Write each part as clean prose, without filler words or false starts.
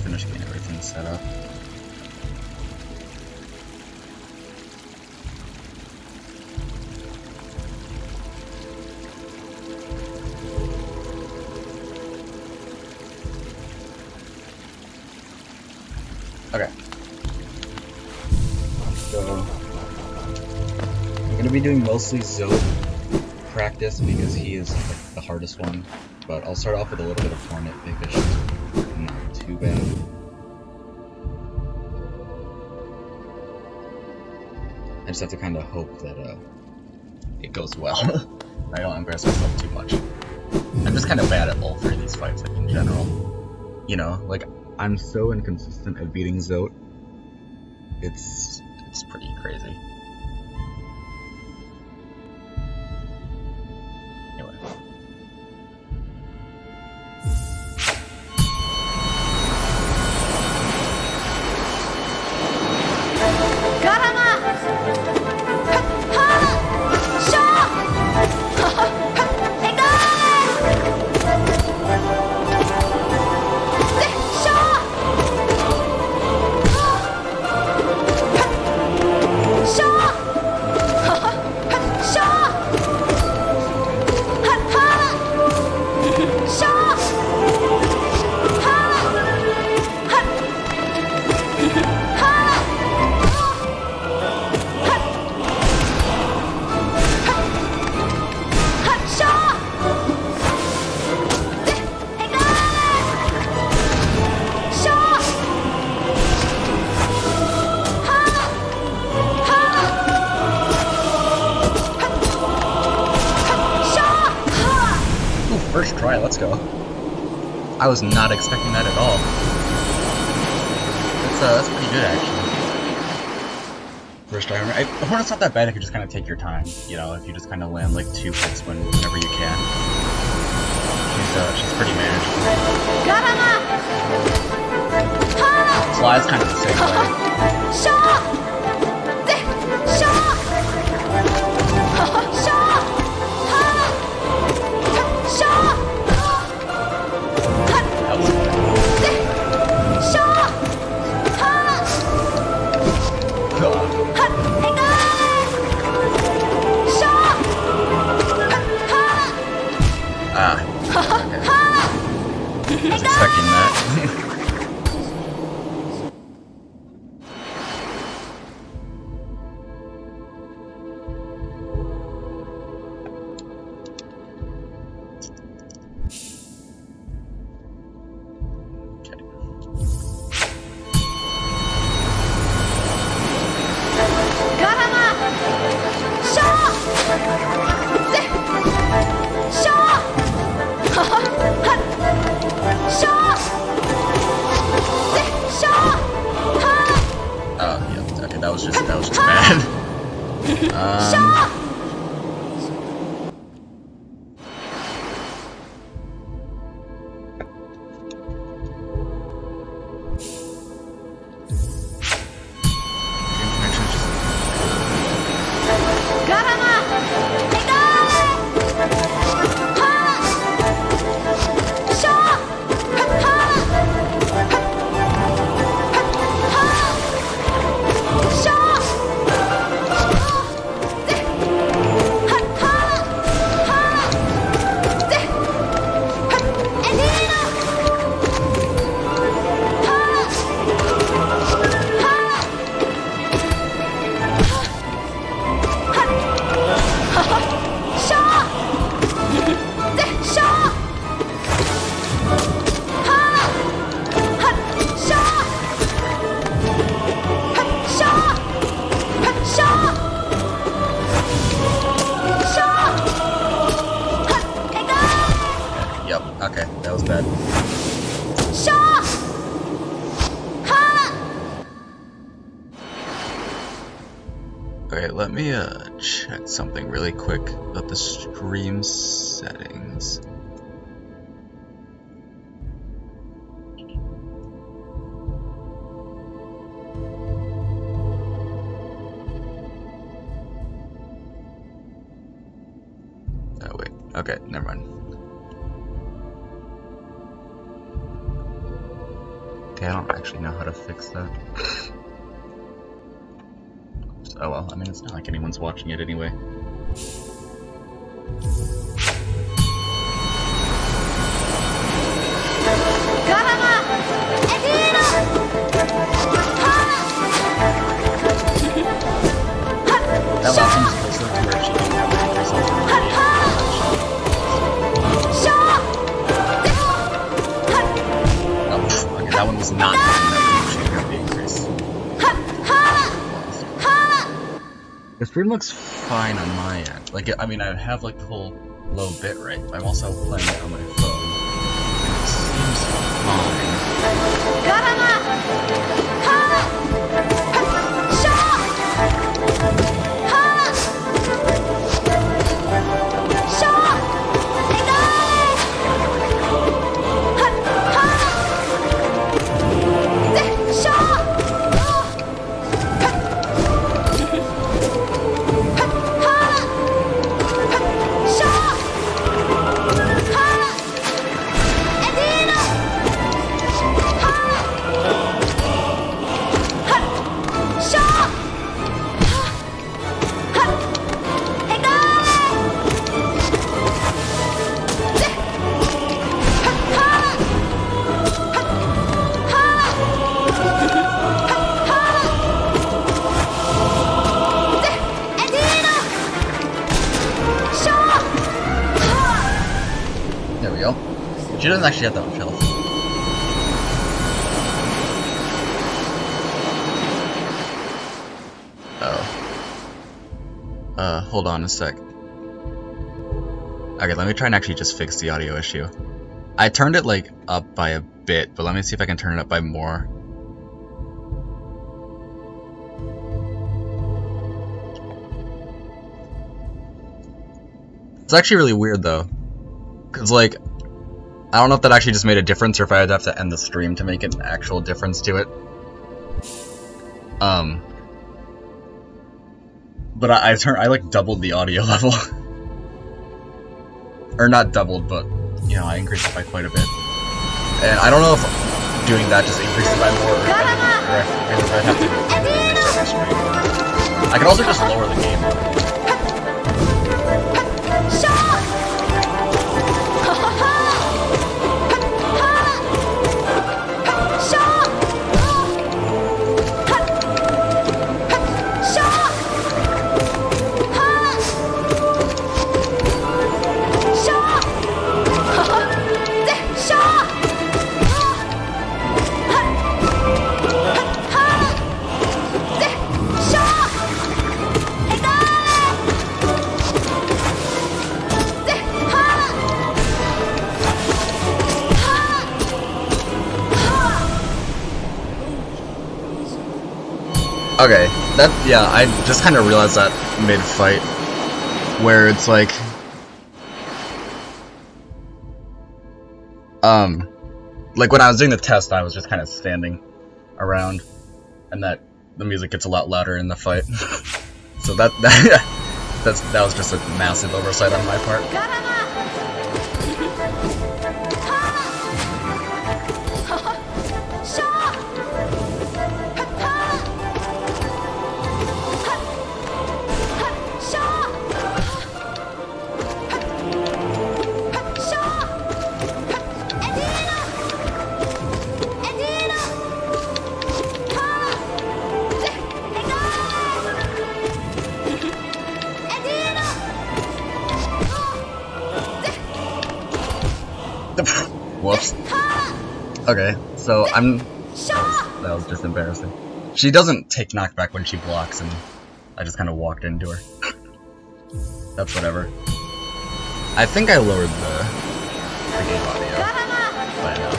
finish getting everything set up. Okay. So I'm going to be doing mostly Zote practice because he is like the hardest one, but I'll start off with a little bit of Hornet because she's not too bad. I just have to kind of hope that it goes well. I don't embarrass myself too much. I'm just kind of bad at all three of these fights, like, in general. You know, like, I'm so inconsistent at beating Zote. It's pretty crazy. Anyway. First try, let's go. I was not expecting that at all. That's pretty good, actually. First try, Hornet's not that bad if you just kind of take your time, you know, if you just kind of land like 2 hits whenever you can. She's pretty manageable. Sly's kind of the same way. I was expecting that. That was just bad. Okay, that was bad. Okay, let me check something really quick about the stream settings. Oh wait, okay, never mind. Okay, I don't actually know how to fix that. Oh well, I mean, it's not like anyone's watching it anyway. That last one's closer to where she can cover herself from oh, okay, that one was not she got the increase. The stream looks fine on my end. Like, I mean, I have like the whole low bit rate. I'm also playing it on my phone. And it seems fine. She doesn't actually have that much health. Oh. Hold on a sec. Okay, let me try and actually just fix the audio issue. I turned it, like, up by a bit, but let me see if I can turn it up by more. It's actually really weird, though. Because, like, I don't know if that actually just made a difference or if I'd have to end the stream to make an actual difference to it. But I like doubled the audio level. Or not doubled, but, you know, I increased it by quite a bit. And I don't know if doing that just increases it by more, or if I'd have to restart my stream. I could also just lower the game. Okay, yeah, I just kind of realized that mid-fight, where it's like, when I was doing the test, I was just kind of standing around, and that the music gets a lot louder in the fight. So that was just a massive oversight on my part. Whoops. Okay, so that was just embarrassing. She doesn't take knockback when she blocks, and I just kind of walked into her. That's whatever. I think I lowered the game audio by now.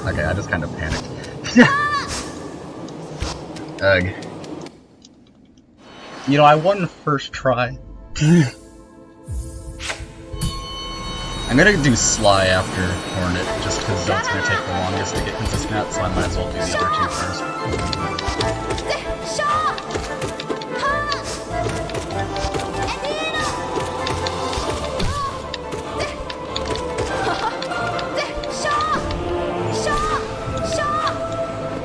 Okay, I just kind of panicked. Ugh. You know, I won first try. I'm gonna do Sly after Hornet, just because that's gonna take the longest to get consistent at, so I might as well do the other two first.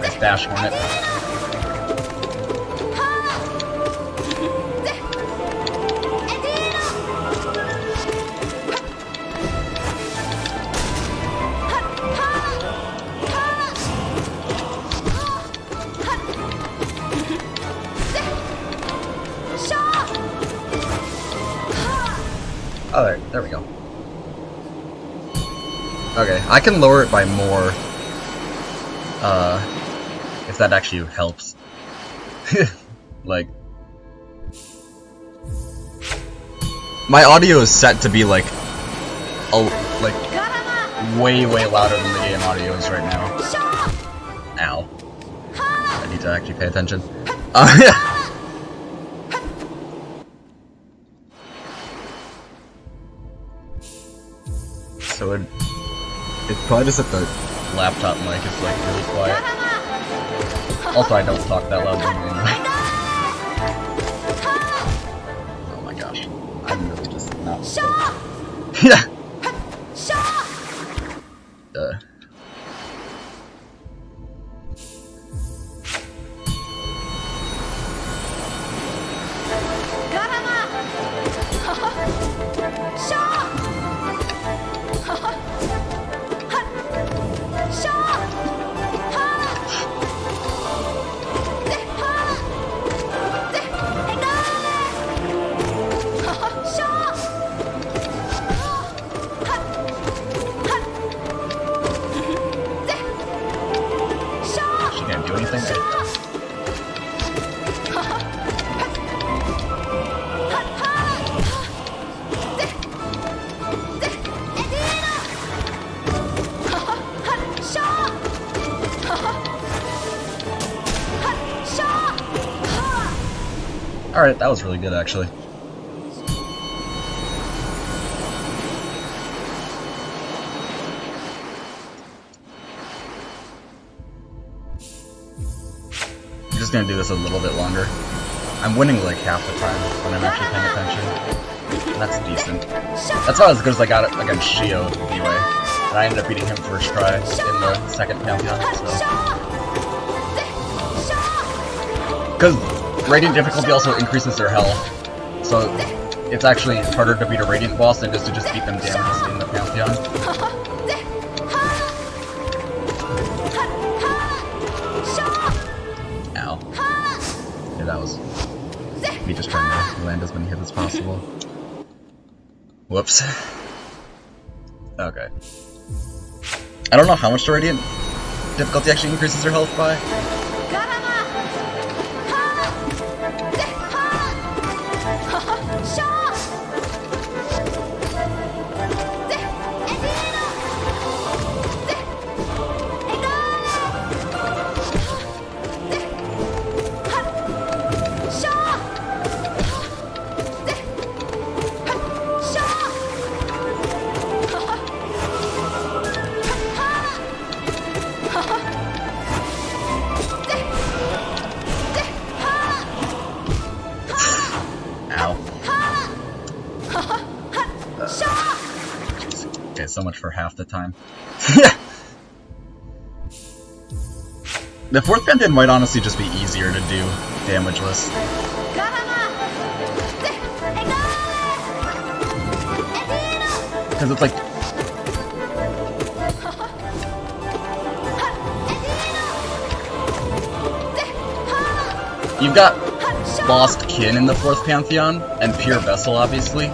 Nice dash, Hornet. Oh, there we go. Okay, I can lower it by more, if that actually helps. Like, my audio is set to be like, way louder than the game audio is right now. Ow. I need to actually pay attention. So it's probably just that the laptop mic is like really quiet. Also, I don't talk that loud anyway. Oh my gosh, I'm really just not. Yeah. Alright, that was really good actually. I'm just gonna do this a little bit longer. I'm winning like half the time when I'm actually paying attention. And that's decent. That's about as good as I got it against Shio anyway. And I ended up beating him first try in the second pantheon, so. Because Radiant difficulty also increases their health, so it's actually harder to beat a Radiant boss than it is to just beat them damageless in the Pantheon. Ow. Yeah, that was me just trying to land as many hits as possible. Whoops. Okay. I don't know how much the Radiant difficulty actually increases their health by. So much for half the time. The fourth Pantheon might honestly just be easier to do damageless. Because it's like... You've got Lost Kin in the fourth Pantheon, and Pure Vessel obviously,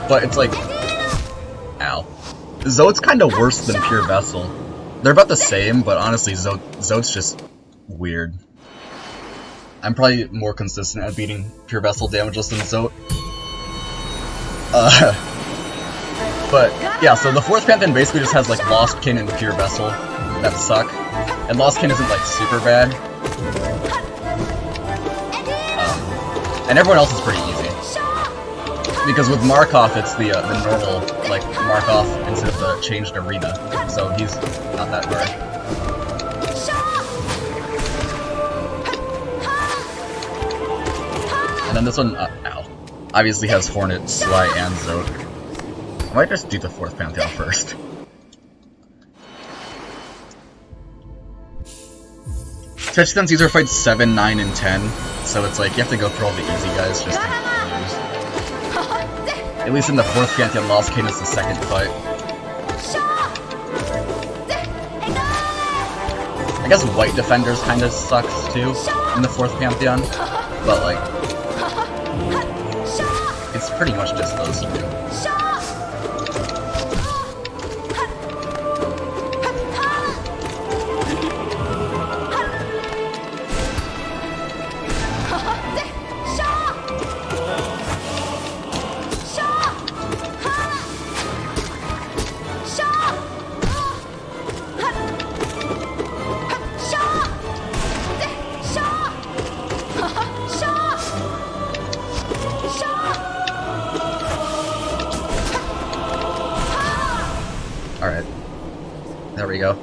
but it's like... Ow. Zote's kind of worse than Pure Vessel. They're about the same, but honestly, Zote's just weird. I'm probably more consistent at beating Pure Vessel damageless than Zote. But yeah, so the 4th Pantheon basically just has like Lost Kin and Pure Vessel that suck. And Lost Kin isn't like super bad. And everyone else is pretty easy. Because with Markov, it's the normal, like, Markov instead of the changed arena. So he's not that hard. And then this one, ow, obviously has Hornet, Sly, and Zote. I might just do the 4th Pantheon first. Especially since these are fights 7, 9, and 10, so it's like you have to go through all the easy guys just to lose. At least in the 4th Pantheon, Lost Kin is the second fight. I guess White Defenders kinda sucks too in the 4th Pantheon, but like, it's pretty much just those two. Alright. There we go.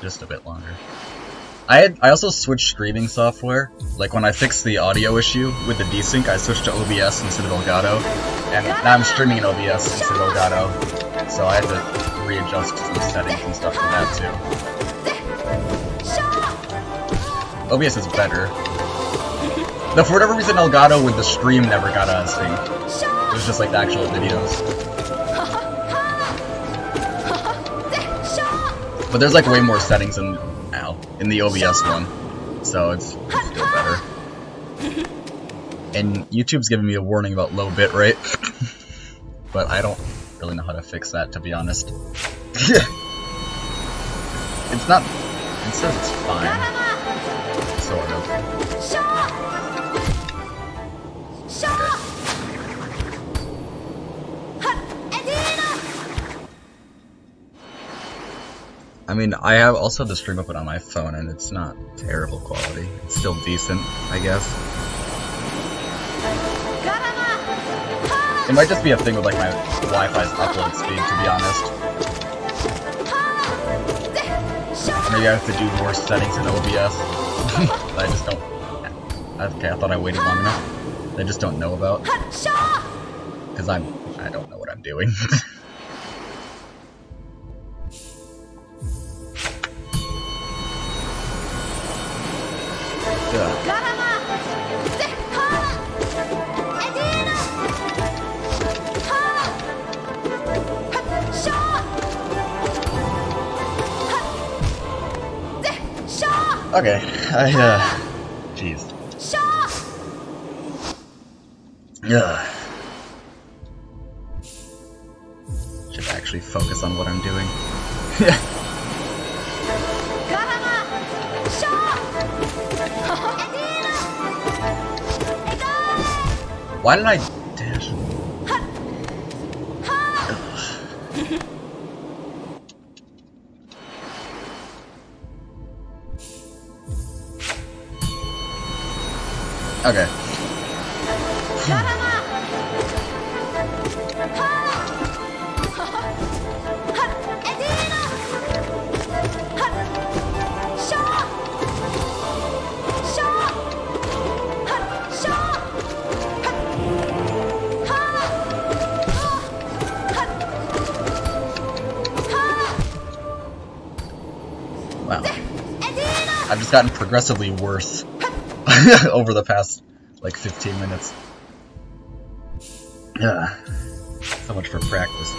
Just a bit longer. I also switched streaming software. Like when I fixed the audio issue with the desync, I switched to OBS instead of Elgato. And now I'm streaming in OBS instead of Elgato. So I had to readjust some settings and stuff for that too. OBS is better. Though for whatever reason, Elgato with the stream never got a sync. It was just like the actual videos. But there's like way more settings in the OBS one, so it's still better. And YouTube's giving me a warning about low bitrate, but I don't really know how to fix that, to be honest. It's not. It says it's fine, sort of. I mean, I have also the stream open on my phone, and it's not terrible quality. It's still decent, I guess. It might just be a thing with like my Wi-Fi's upload speed, to be honest. Maybe I have to do more settings in OBS. I just don't. Okay, I thought I waited long enough. I just don't know about. Because I don't know what I'm doing. Okay, jeez. Should actually focus on what I'm doing. Why did I dash? Okay. Wow. I've just gotten progressively worse over the past, like, 15 minutes. So much for practice.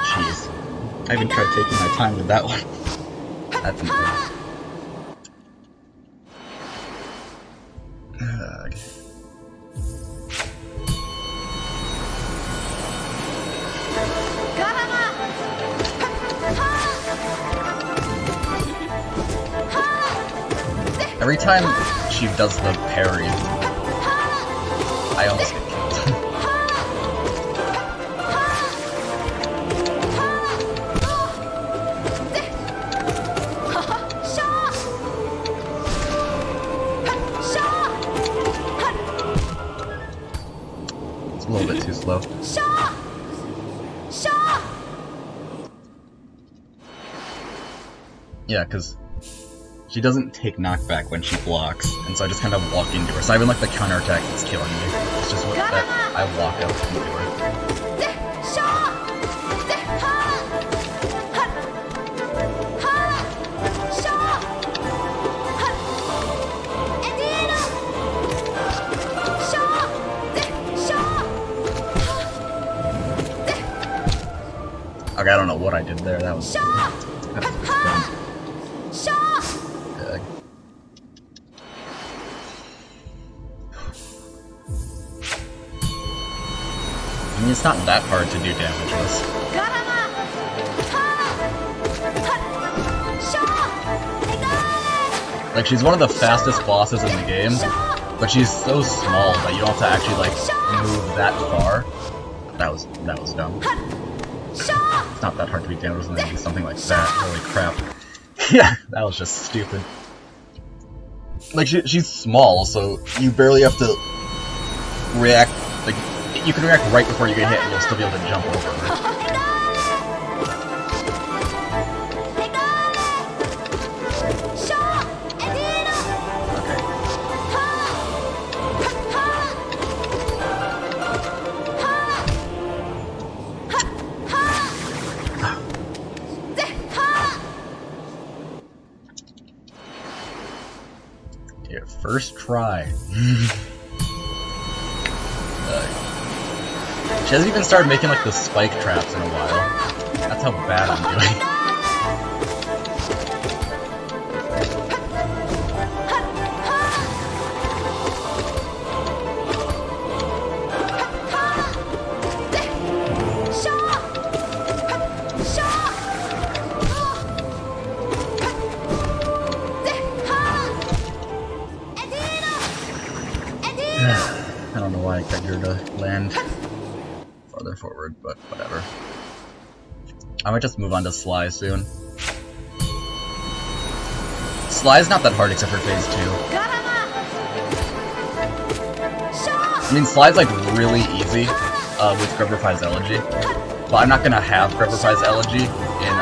Jeez. I even tried taking my time with that one. That's important. Every time she does the parry, I almost get killed. It's a little bit too slow. Yeah, because she doesn't take knockback when she blocks, and so I just kind of walk into her. So even like the counterattack that's killing me. It's just what that I walk out into her. Okay, I don't know what I did there. That was dumb. I mean, it's not that hard to do damageless. Like, she's one of the fastest bosses in the game, but she's so small that you don't have to actually, like, move that far. That was dumb. It's not that hard to be damageless and then do something like that. Holy crap. Yeah, that was just stupid. Like, she's small, so you barely have to react. Like, you can react right before you get hit and you'll still be able to jump over her. Okay. First try. She hasn't even started making like the spike traps in a while. That's how bad I'm doing. I don't know why I got her to land farther forward, but whatever. I might just move on to Sly soon. Sly's not that hard except for phase 2. I mean, Sly's like really easy with Grubberpie's Elegy, but I'm not gonna have Grubberpie's Elegy in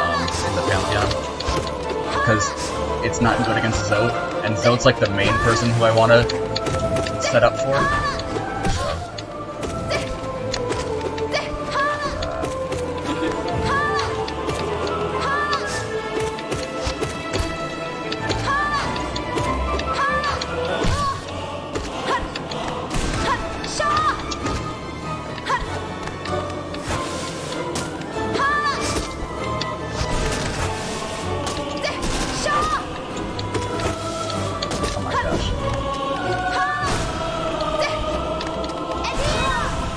the Pantheon because it's not good against Zote, and Zote's like the main person who I want to set up for.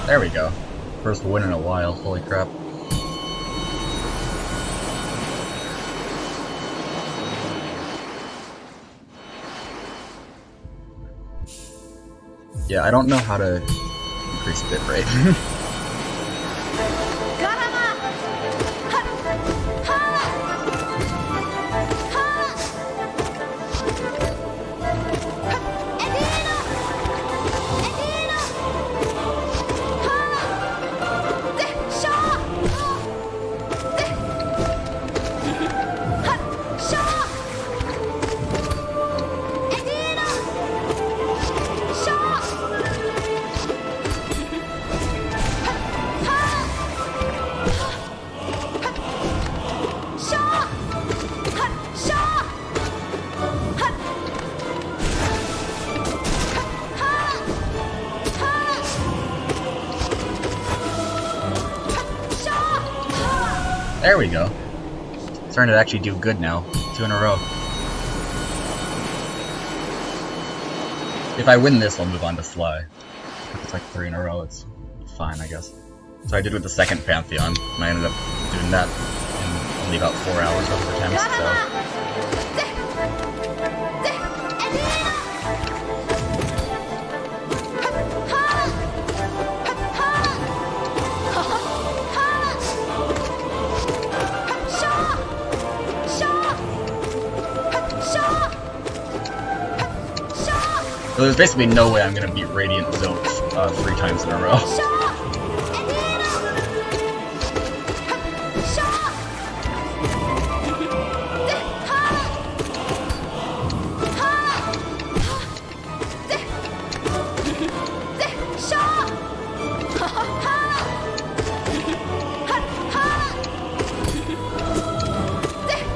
There we go. First win in a while, holy crap. Yeah, I don't know how to increase bitrate. There we go. Starting to actually do good now. 2 in a row. If I win this, I'll move on to Sly. If it's like 3 in a row, it's fine, I guess. So I did with the second Pantheon, and I ended up doing that in only about 4 hours of attempts, so... So there's basically no way I'm gonna beat Radiant Zote 3 times in a row.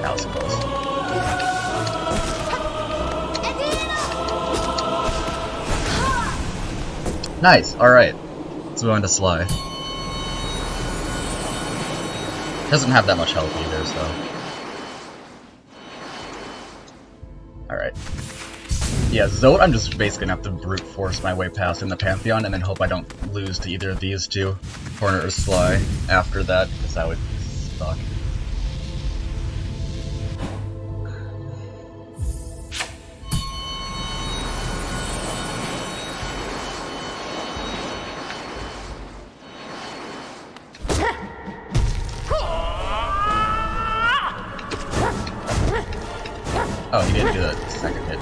That was close. Nice, alright. Let's move on to Sly. Doesn't have that much health either, so... Alright. Yeah, Zote I'm just basically gonna have to brute force my way past in the Pantheon and then hope I don't lose to either of these two, Hornet or Sly, after that, because that would suck. Oh, he didn't do the second hit.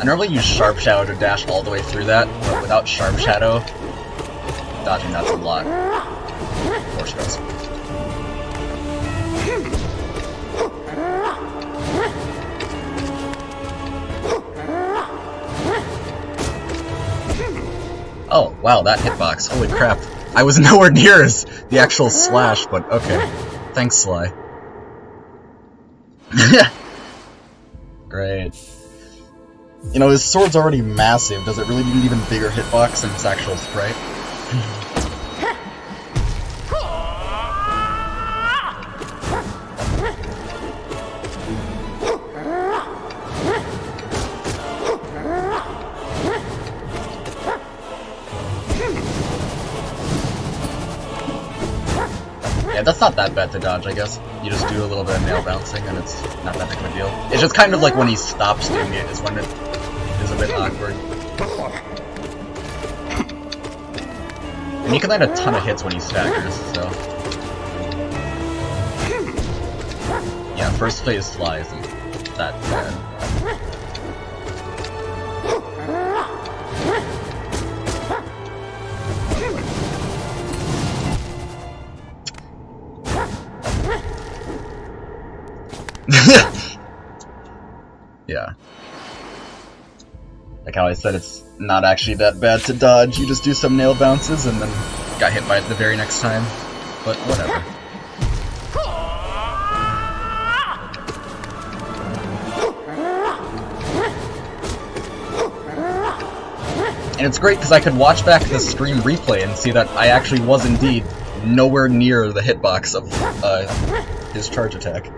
I normally use Sharp Shadow to dash all the way through that, but without Sharp Shadow, dodging that's a lot more stressful. Oh, wow, that hitbox. Holy crap. I was nowhere near as the actual slash, but okay. Thanks, Sly. Great. You know, his sword's already massive. Does it really need an even bigger hitbox than its actual sprite? Yeah, that's not that bad to dodge, I guess. You just do a little bit of nail bouncing and it's not that big of a deal. It's just kind of like when he stops doing it is when it is a bit awkward. And you can land a ton of hits when he staggers, so... Yeah, first phase Sly isn't that bad. Yeah. Like how I said, it's not actually that bad to dodge. You just do some nail bounces and then got hit by it the very next time. But whatever. And it's great because I could watch back the stream replay and see that I actually was indeed nowhere near the hitbox of his charge attack.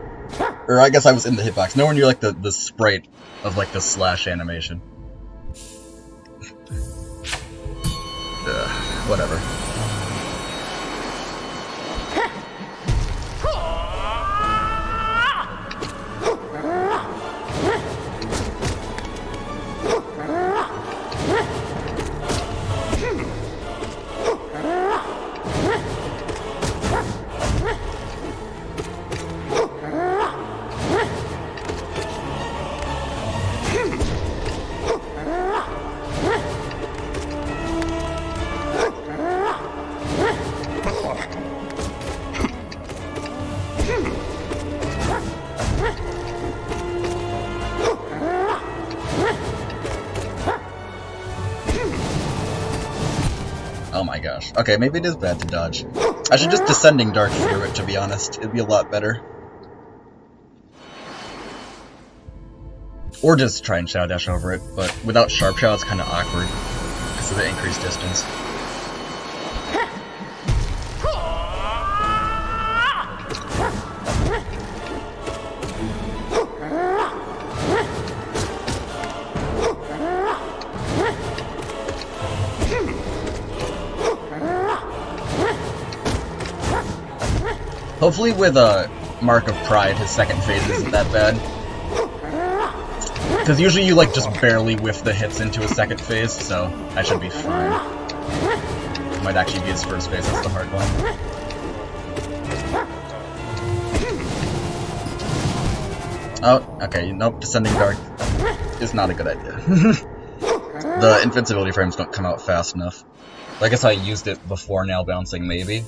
Or I guess I was in the hitbox, nowhere near like the sprite of like the slash animation. Whatever. Oh my gosh. Okay, maybe it is bad to dodge. I should just Descending Dark through it, to be honest. It'd be a lot better. Or just try and Shadow Dash over it, but without Sharp Shadow it's kind of awkward because of the increased distance. Hopefully with a Mark of Pride, his second phase isn't that bad. Because usually you, like, just barely whiff the hits into his second phase, so that should be fine. Might actually be his first phase, that's the hard one. Oh, okay, nope, Descending Dark is not a good idea. The invincibility frames don't come out fast enough. I guess I used it before nail bouncing, maybe.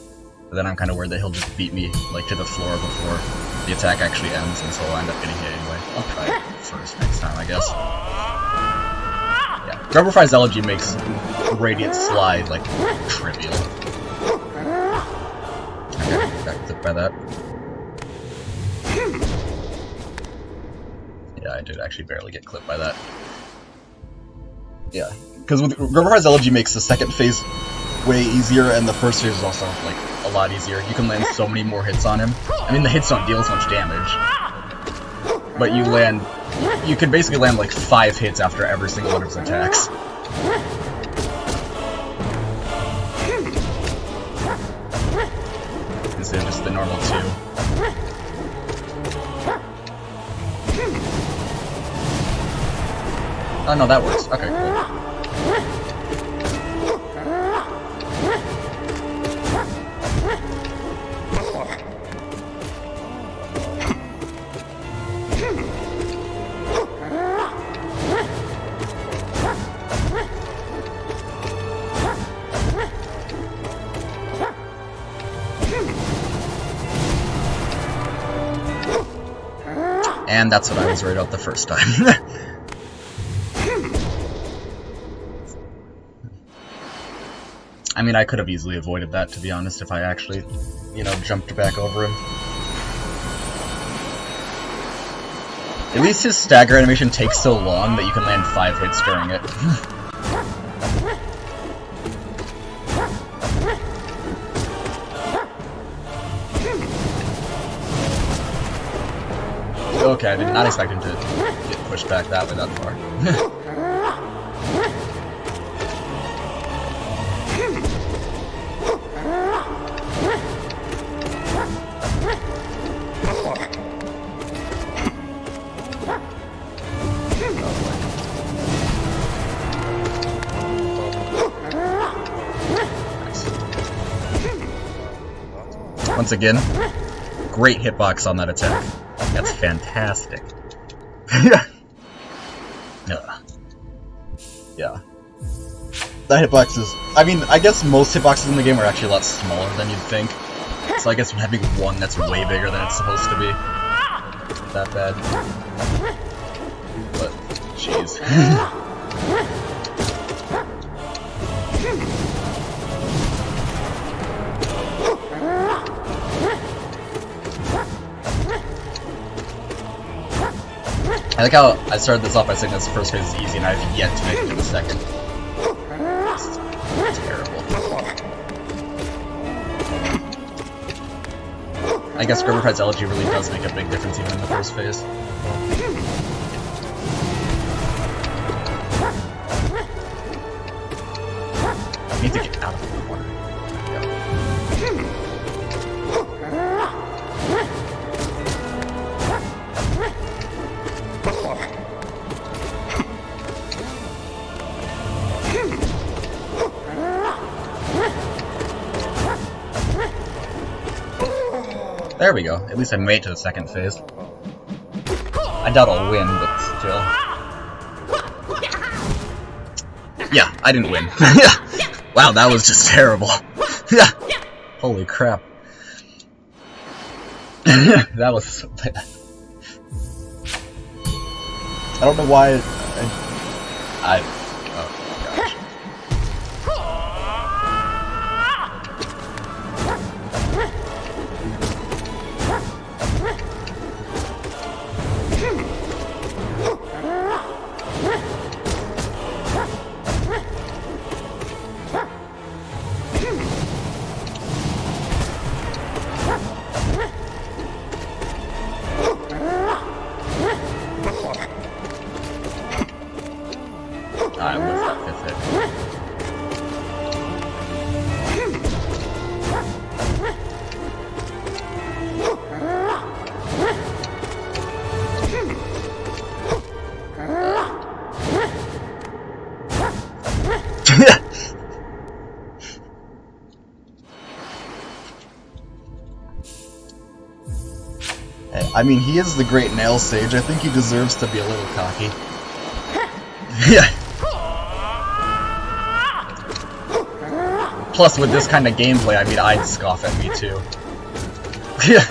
But then I'm kind of worried that he'll just beat me, like, to the floor before the attack actually ends, and so I'll end up getting hit anyway. I'll try it first next time, I guess. Yeah, Grubberfry's Elegy makes Radiant Sly, like, trivial. Okay, got clipped by that. Yeah, I did actually barely get clipped by that. Yeah, because with Grubberfry's Elegy makes the second phase way easier, and the first phase is also, like, a lot easier. You can land so many more hits on him. I mean, the hits don't deal as much damage, but you can basically land like 5 hits after every single one of his attacks. Instead of just the normal 2. Oh no, that works. Okay, cool. And that's what I was worried about the first time. I mean, I could have easily avoided that, to be honest, if I actually, you know, jumped back over him. At least his stagger animation takes so long that you can land 5 hits during it. Okay, I did not expect him to get pushed back that way that far. Once again, great hitbox on that attack. That's fantastic. Yeah. That hitbox is... I mean, I guess most hitboxes in the game are actually a lot smaller than you'd think. So I guess having one that's way bigger than it's supposed to be isn't that bad. But, jeez. I like how I started this off by saying this first phase is easy, and I've yet to make it to the second. This is terrible. I guess Grubberfry's Elegy really does make a big difference even in the first phase. I need to get out of the corner. There we go. At least I made it to the second phase. I doubt I'll win, but still. Yeah, I didn't win. Wow, that was just terrible. Holy crap. That was so bad. I don't know why oh gosh. I whiffed that fifth hit. I mean, he is the great nail sage. I think he deserves to be a little cocky. Yeah. Plus, with this kind of gameplay, I mean, I'd scoff at me too. Yeah.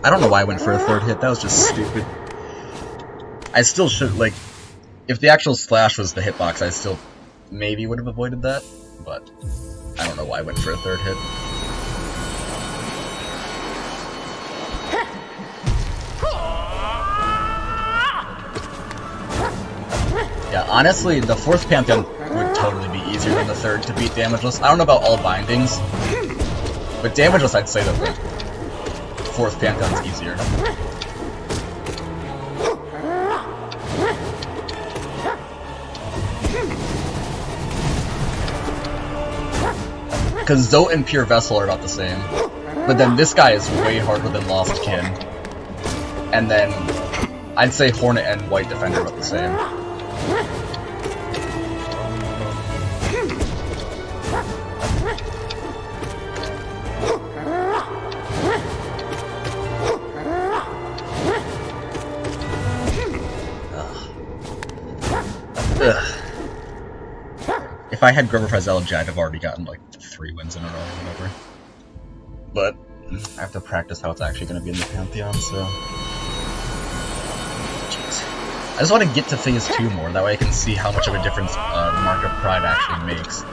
I don't know why I went for a third hit, that was just stupid. I still should, like, if the actual slash was the hitbox, I still maybe would have avoided that, but I don't know why I went for a third hit. Yeah, honestly, the fourth Pantheon would totally be easier than the third to beat damageless. I don't know about all bindings, but damageless, I'd say that the fourth Pantheon's easier. Because Zote and Pure Vessel are about the same, but then this guy is way harder than Lost Kin. And then I'd say Hornet and White Defender are about the same. Ugh. If I had Grover Prize Elegy, I'd have already gotten like 3 wins in a row or whatever. But I have to practice how it's actually going to be in the Pantheon, so... Jeez. I just want to get to Phase 2 more, that way I can see how much of a difference Mark of Pride actually makes.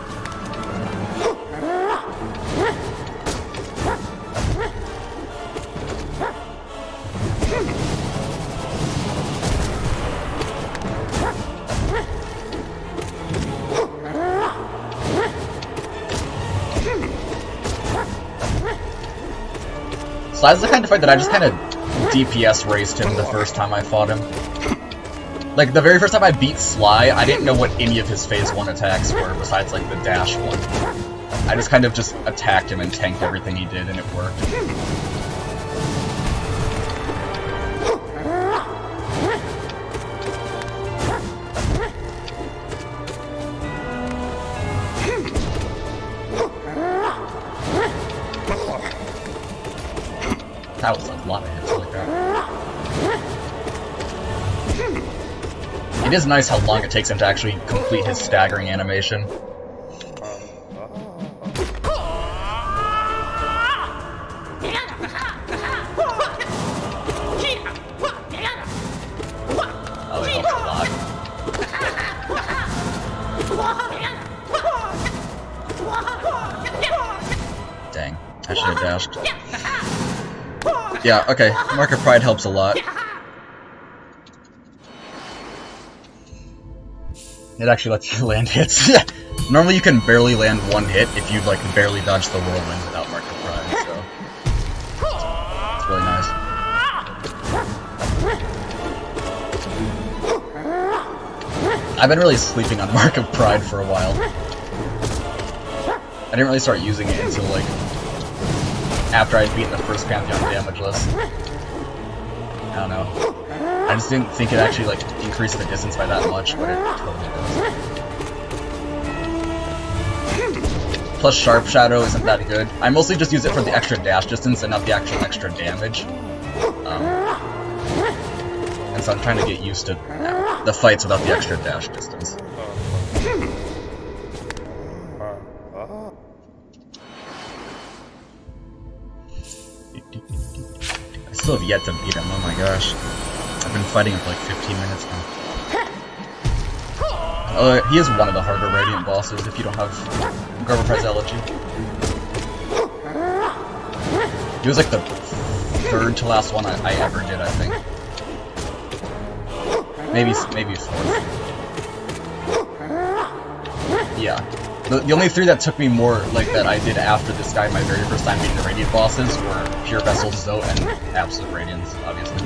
Sly's the kind of fight that I just kind of DPS raced him the first time I fought him. Like, the very first time I beat Sly, I didn't know what any of his Phase 1 attacks were, besides, like, the dash one. I just kind of just attacked him and tanked everything he did, and it worked. That was a lot of hits like that. It is nice how long it takes him to actually complete his staggering animation. Oh, it helps a lot. Dang, I should have dashed. Yeah, okay, Mark of Pride helps a lot. It actually lets you land hits. Normally you can barely land one hit if you like barely dodge the whirlwind without Mark of Pride, so it's really nice. I've been really sleeping on Mark of Pride for a while. I didn't really start using it until like after I'd beaten the first Pantheon damageless. I don't know. I just didn't think it actually like increased the distance by that much, but it totally does. Plus Sharp Shadow isn't that good. I mostly just use it for the extra dash distance and not the actual extra damage. And so I'm trying to get used to the fights without the extra dash distance. I still have yet to beat him, oh my gosh. I've been fighting him for like 15 minutes now. He is one of the harder Radiant bosses if you don't have Grover Prize Elegy. He was like the third to last one I ever did, I think. Maybe 4th. Yeah. The only 3 that took me more, like, that I did after this guy my very first time beating the Radiant bosses were Pure Vessel, Zote, and Absolute Radiance, obviously.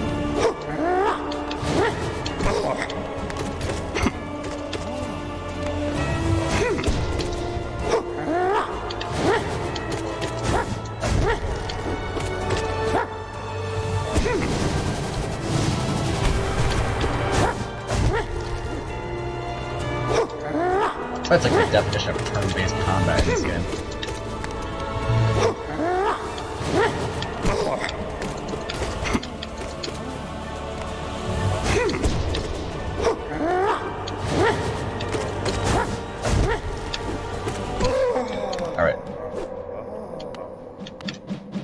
That's like the definition of turn-based combat in this game. Alright.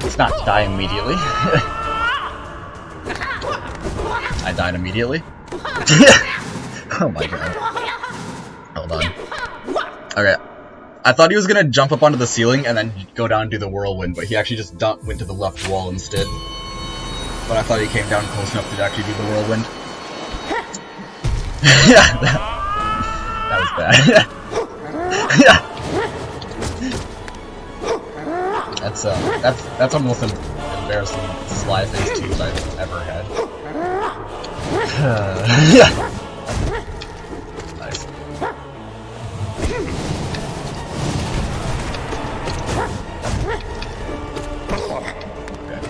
Let's not die immediately. I died immediately? Oh my god. Hold on. Okay. I thought he was gonna jump up onto the ceiling and then go down and do the whirlwind, but he actually just went to the left wall instead. But I thought he came down close enough to actually do the whirlwind. Yeah, that was bad. Yeah. That's almost an embarrassing Sly Phase 2 I've ever had. Yeah. Nice. Okay.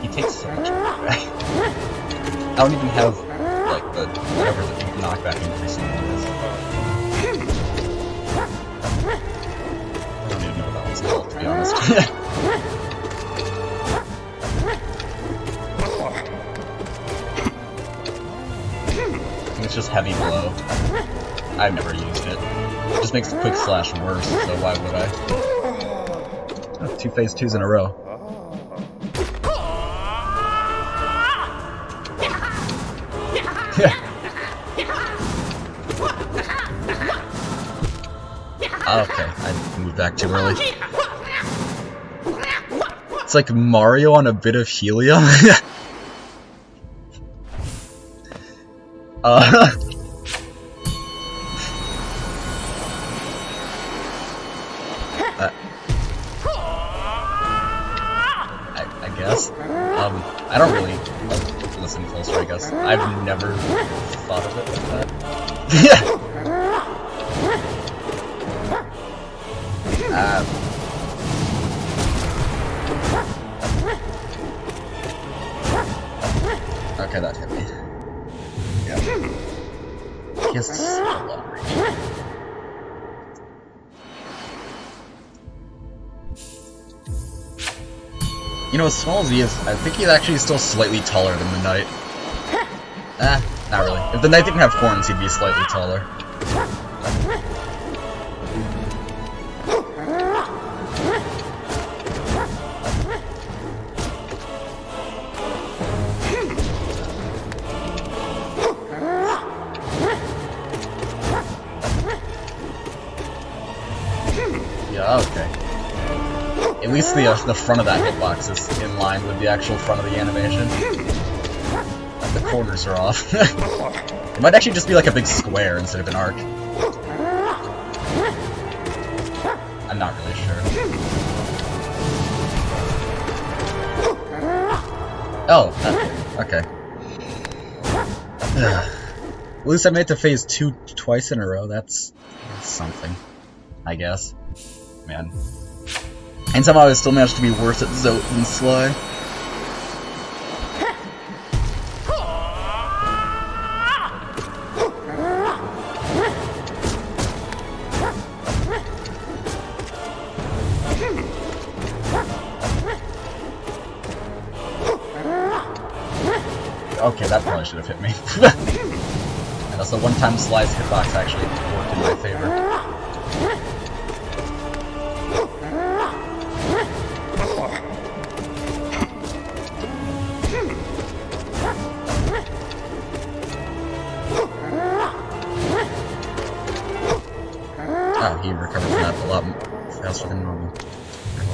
He takes so much back. I don't even have like the whatever the knockback increasing one is. I don't even know what that one's called, to be honest. It's just heavy blow. I've never used it. It just makes the quick slash worse, so why would I? Oh, 2 Phase 2s in a row. Okay, I moved back too early. It's like Mario on a bit of helium. I guess. I don't really listen closer, I guess. I've never thought of it like that. Okay, that hit me. Yeah. He has such a long reach. You know, as small as he is, I think he's actually still slightly taller than the Knight. Not really. If the Knight didn't have horns, he'd be slightly taller. Yeah, okay. At least the front of that hitbox is in line with the actual front of the animation. The corners are off. It might actually just be like a big square instead of an arc. I'm not really sure. Oh, okay. At least I made it to Phase 2 twice in a row. That's something, I guess. Man. And somehow I still managed to be worse at Zote than Sly. Okay, that probably should have hit me. And that's the one time Sly's hitbox actually worked in my favor. Oh, he recovered from that a lot faster than normal.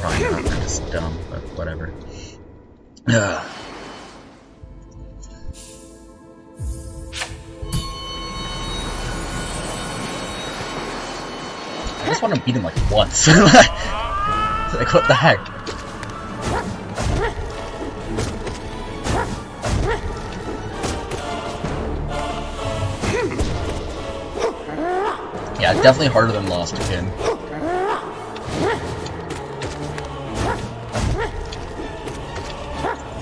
Probably not, I'm just dumb, but whatever. just want to beat him like once. Like, what the heck? Yeah, definitely harder than Lost Kin.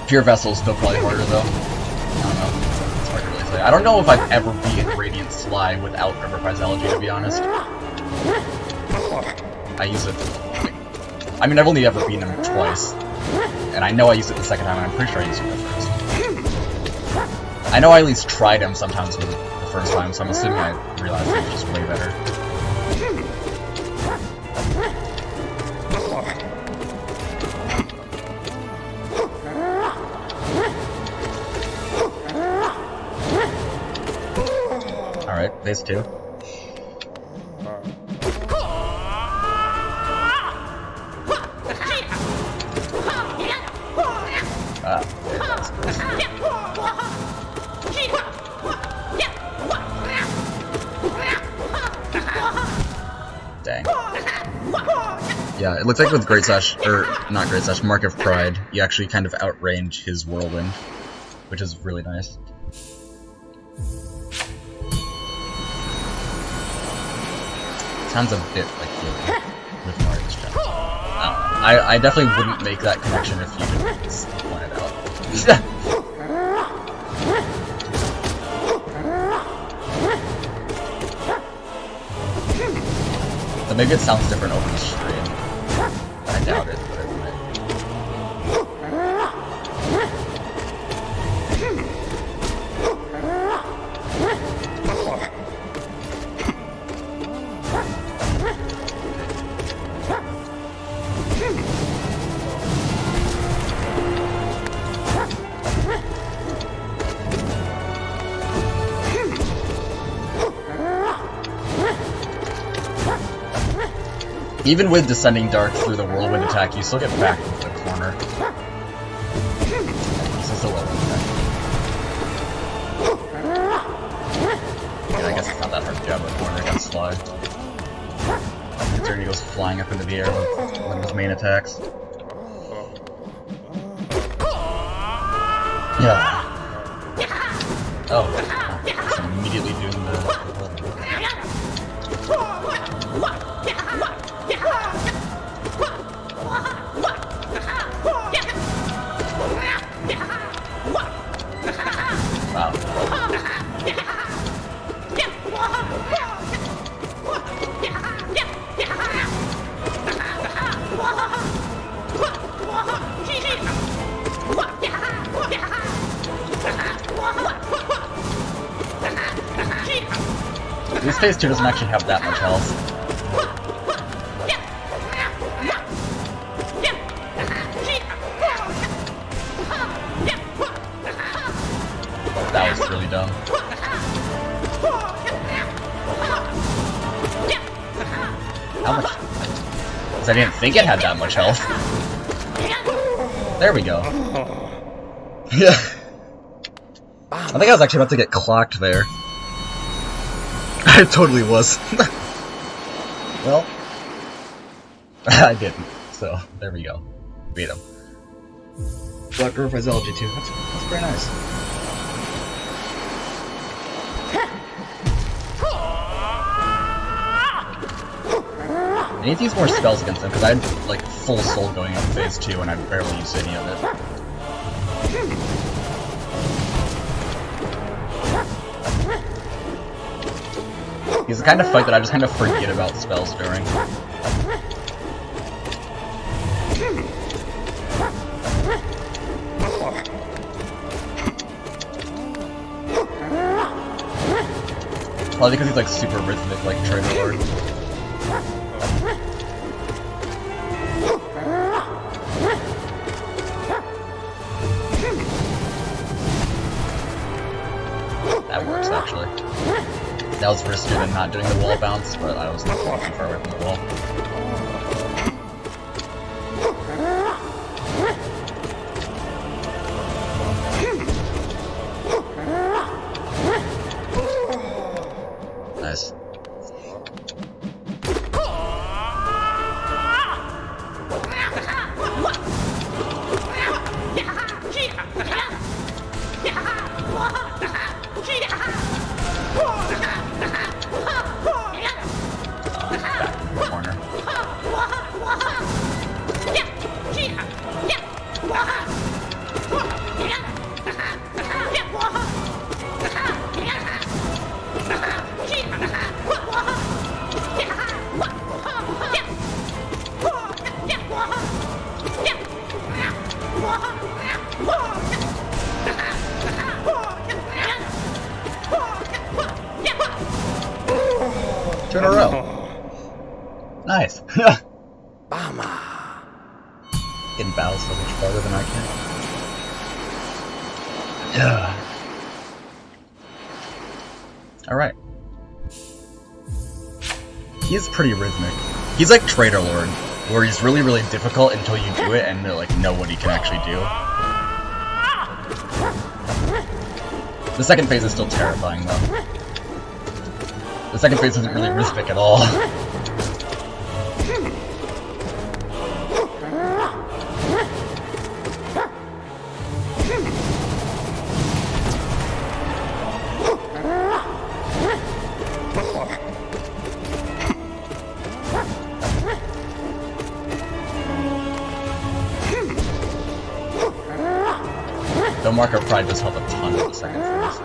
Pure Vessel is still probably harder though. I don't know. It's hard to really say. I don't know if I've ever beaten Radiant Sly without River Physiology, to be honest. I use it. I mean, I've only ever beaten him twice. And I know I used it the second time, and I'm pretty sure I used it the first. I know I at least tried him sometimes with it the first time, so I'm assuming I realized it was just way better. Alright, phase 2. Dang. Yeah, it looks like with Great Slash, or not Great Slash, Mark of Pride, you actually kind of outrange his Whirlwind, which is really nice. Sounds a bit like Gilly with Mario's jump. I definitely wouldn't make that connection if you didn't point it out. So maybe it sounds different over the stream. I doubt it, but it might. Even with Descending Dark through the Whirlwind attack, you still get back into the corner. This is the Whirlwind attack. Yeah, I guess it's not that hard to jab with corner against Sly. Considering he goes flying up into the air with one of his main attacks. Yeah. Oh. Just immediately doing the wow. This phase 2 doesn't actually have that much health. That was really dumb. How much? Because I didn't think it had that much health. There we go. Yeah. I think I was actually about to get clocked there. I totally was. Well, I didn't. So, there we go. Beat him. Black River Physiology too. That's very nice. I need to use more spells against him, because I had, like, full soul going into phase 2 and I barely used any of it. He's the kind of fight that I just kind of forget about spells during. Probably because he's like super rhythmic, like Trigger Lord. That works actually. That was riskier than not doing the wall bounce, but I was not too far away from the wall. Nice. 2 in a row. Nice. Getting battles so much farther than I can. Alright. He's pretty rhythmic. He's like Trader Lord, where he's really, really difficult until you do it and like know what he can actually do. The second phase is still terrifying though. The second phase isn't really rhythmic at all. The marker probably does help a ton with the second phase.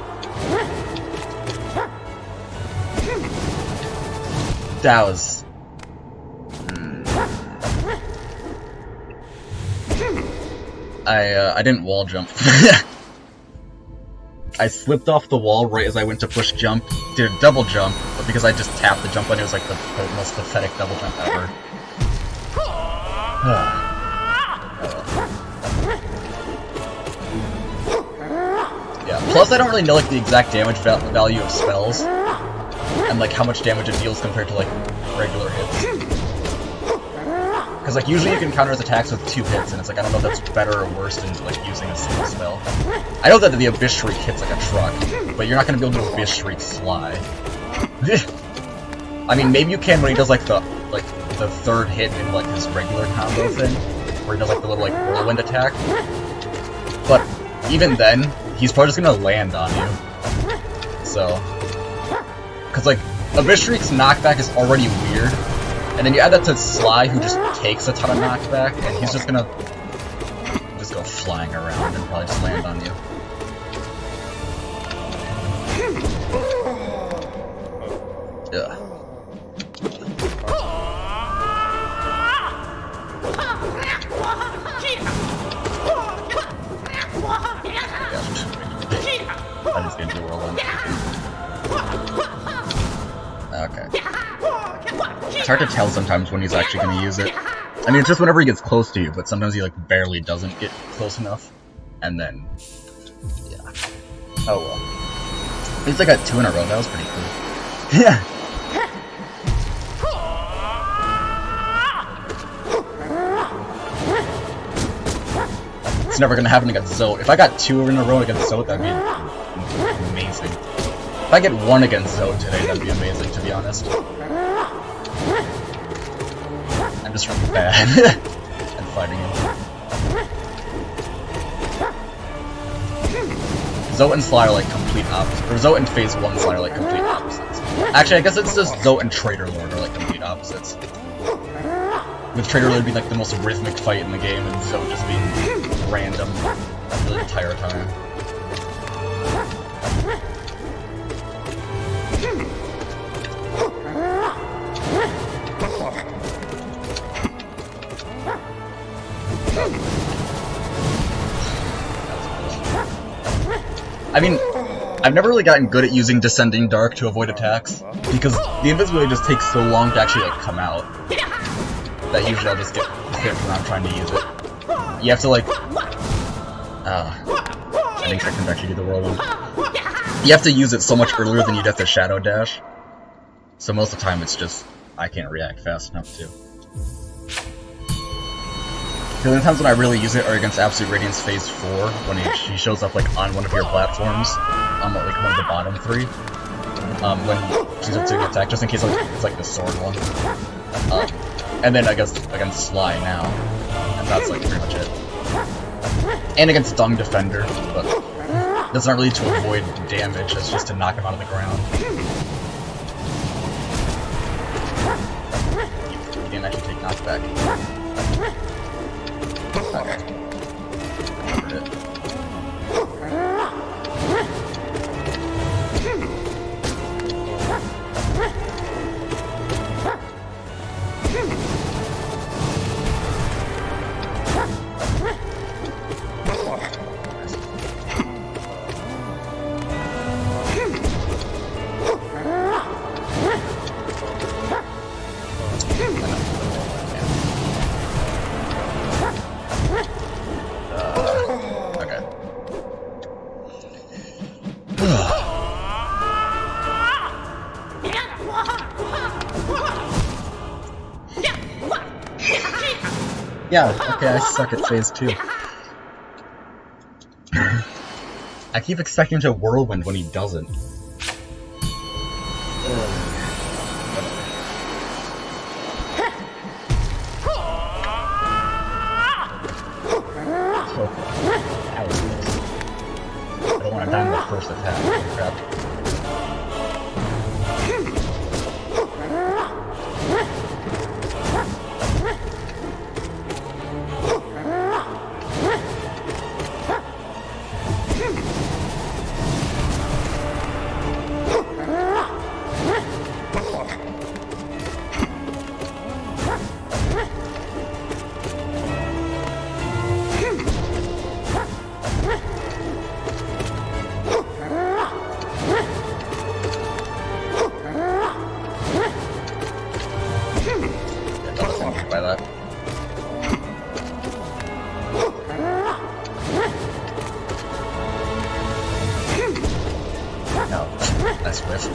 That was... I didn't wall jump. I slipped off the wall right as I went to push jump, did a double jump, but because I just tapped the jump button, it was like the most pathetic double jump ever. Yeah, plus I don't really know like the exact damage value of spells, and like how much damage it deals compared to like regular hits. Because like usually you can counter his attacks with 2 hits, and it's like I don't know if that's better or worse than like using a single spell. I know that the Abyss Shriek hits like a truck, but you're not gonna be able to Abyss Shriek Sly. I mean, maybe you can when he does like the 3rd hit in like his regular combo thing, where he does like the little like whirlwind attack. But even then, he's probably just gonna land on you. So, because like Abyss Shriek's knockback is already weird, and then you add that to Sly, who just takes a ton of knockback, and he's just gonna just go flying around and probably just land on you. Ugh. I just get into the whirlwind. Okay. It's hard to tell sometimes when he's actually going to use it. I mean, it's just whenever he gets close to you, but sometimes he like barely doesn't get close enough, and then, yeah. Oh well. At least I got 2 in a row. That was pretty cool. Yeah. It's never gonna happen against Zote. If I got 2 in a row against Zote, that'd be amazing. If I get 1 against Zote today, that'd be amazing, to be honest. I'm just really bad at fighting him. Zote and Sly are like complete opposites. Or Zote and Phase 1 Sly are like complete opposites. Actually, I guess it's just Zote and Trader Lord are like complete opposites. With Trader Lord being like the most rhythmic fight in the game, and Zote just being random the entire time. I mean, I've never really gotten good at using Descending Dark to avoid attacks, because the invisibility just takes so long to actually like come out, that usually I'll just get hit when I'm trying to use it. You have to like... I think I can actually do the whirlwind. You have to use it so much earlier than you'd have to Shadow Dash. So most of the time it's just, I can't react fast enough to. The only times when I really use it are against Absolute Radiance Phase 4, when she shows up like on one of your platforms, on like one of the bottom 3. When she's up to an attack, just in case like, it's like the sword one. And then against Sly now, and that's like pretty much it. And against Dung Defender, but that's not really to avoid damage, it's just to knock him out of the ground. You didn't actually take knockback. Okay. Covered it. Yeah, okay, I suck at phase 2. I keep expecting him to whirlwind when he doesn't. That was close. I don't want to die in the first attack. Holy crap. By that. No, nice whiff.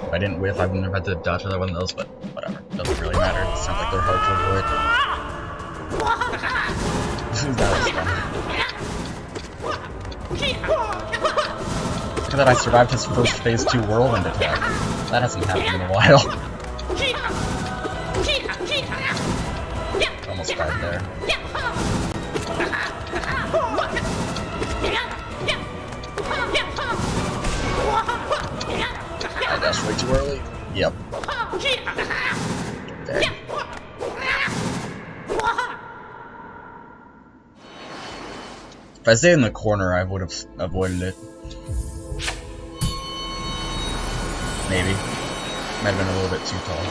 If I didn't whiff, I wouldn't have had to dodge another one of those, but whatever. Doesn't really matter. It sounds like they're hard to avoid. That was fun. Look at that, I survived his first phase 2 whirlwind attack. That hasn't happened in a while. Almost died there. I dashed way too early. Yep. There. If I stayed in the corner, I would have avoided it. Maybe. Might have been a little bit too tall.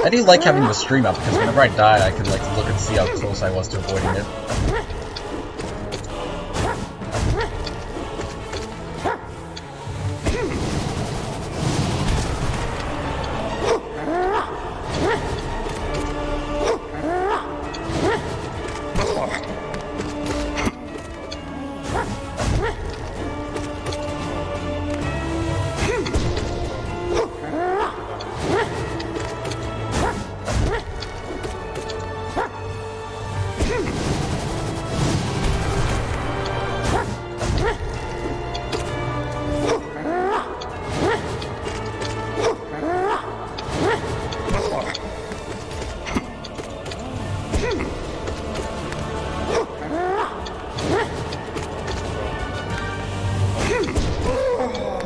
I do like having the stream up, because whenever I die, I can like look and see how close I was to avoiding it.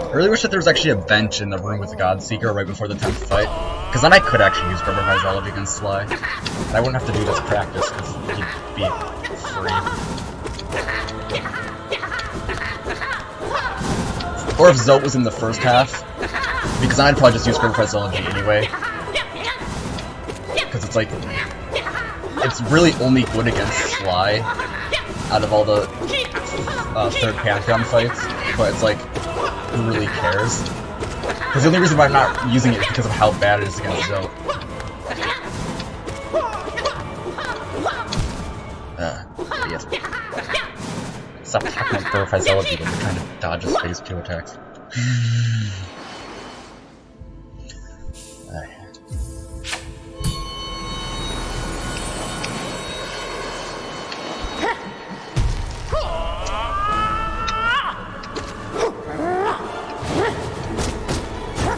I really wish that there was actually a bench in the room with the Godseeker right before the 10th fight, because then I could actually use rubber physiology against Sly. And I wouldn't have to do this practice, because he'd be free. Or if Zote was in the first half, because I'd probably just use rubber physiology anyway. Because it's like, it's really only good against Sly out of all the third Pantheon fights, but it's like, who really cares? Because the only reason why I'm not using it is because of how bad it is against Zote. Yes. Stop talking about physiology when you're trying to dodge his phase 2 attacks.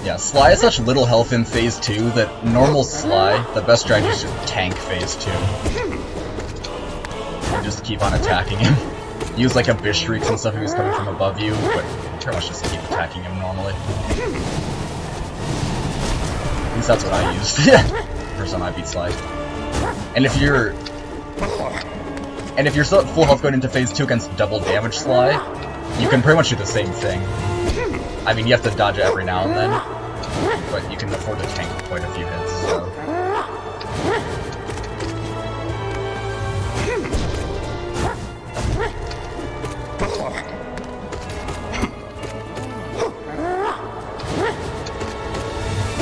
Yeah, Sly has such little health in phase 2 that normal Sly, the best strategy is just tank phase 2. And just keep on attacking him. Use like Abyss Shrieks and stuff if he's coming from above you, but pretty much just keep attacking him normally. At least that's what I used. First time I beat Sly. And if you're still at full health going into phase 2 against double damage Sly, you can pretty much do the same thing. I mean, you have to dodge it every now and then, but you can afford to tank quite a few hits, so...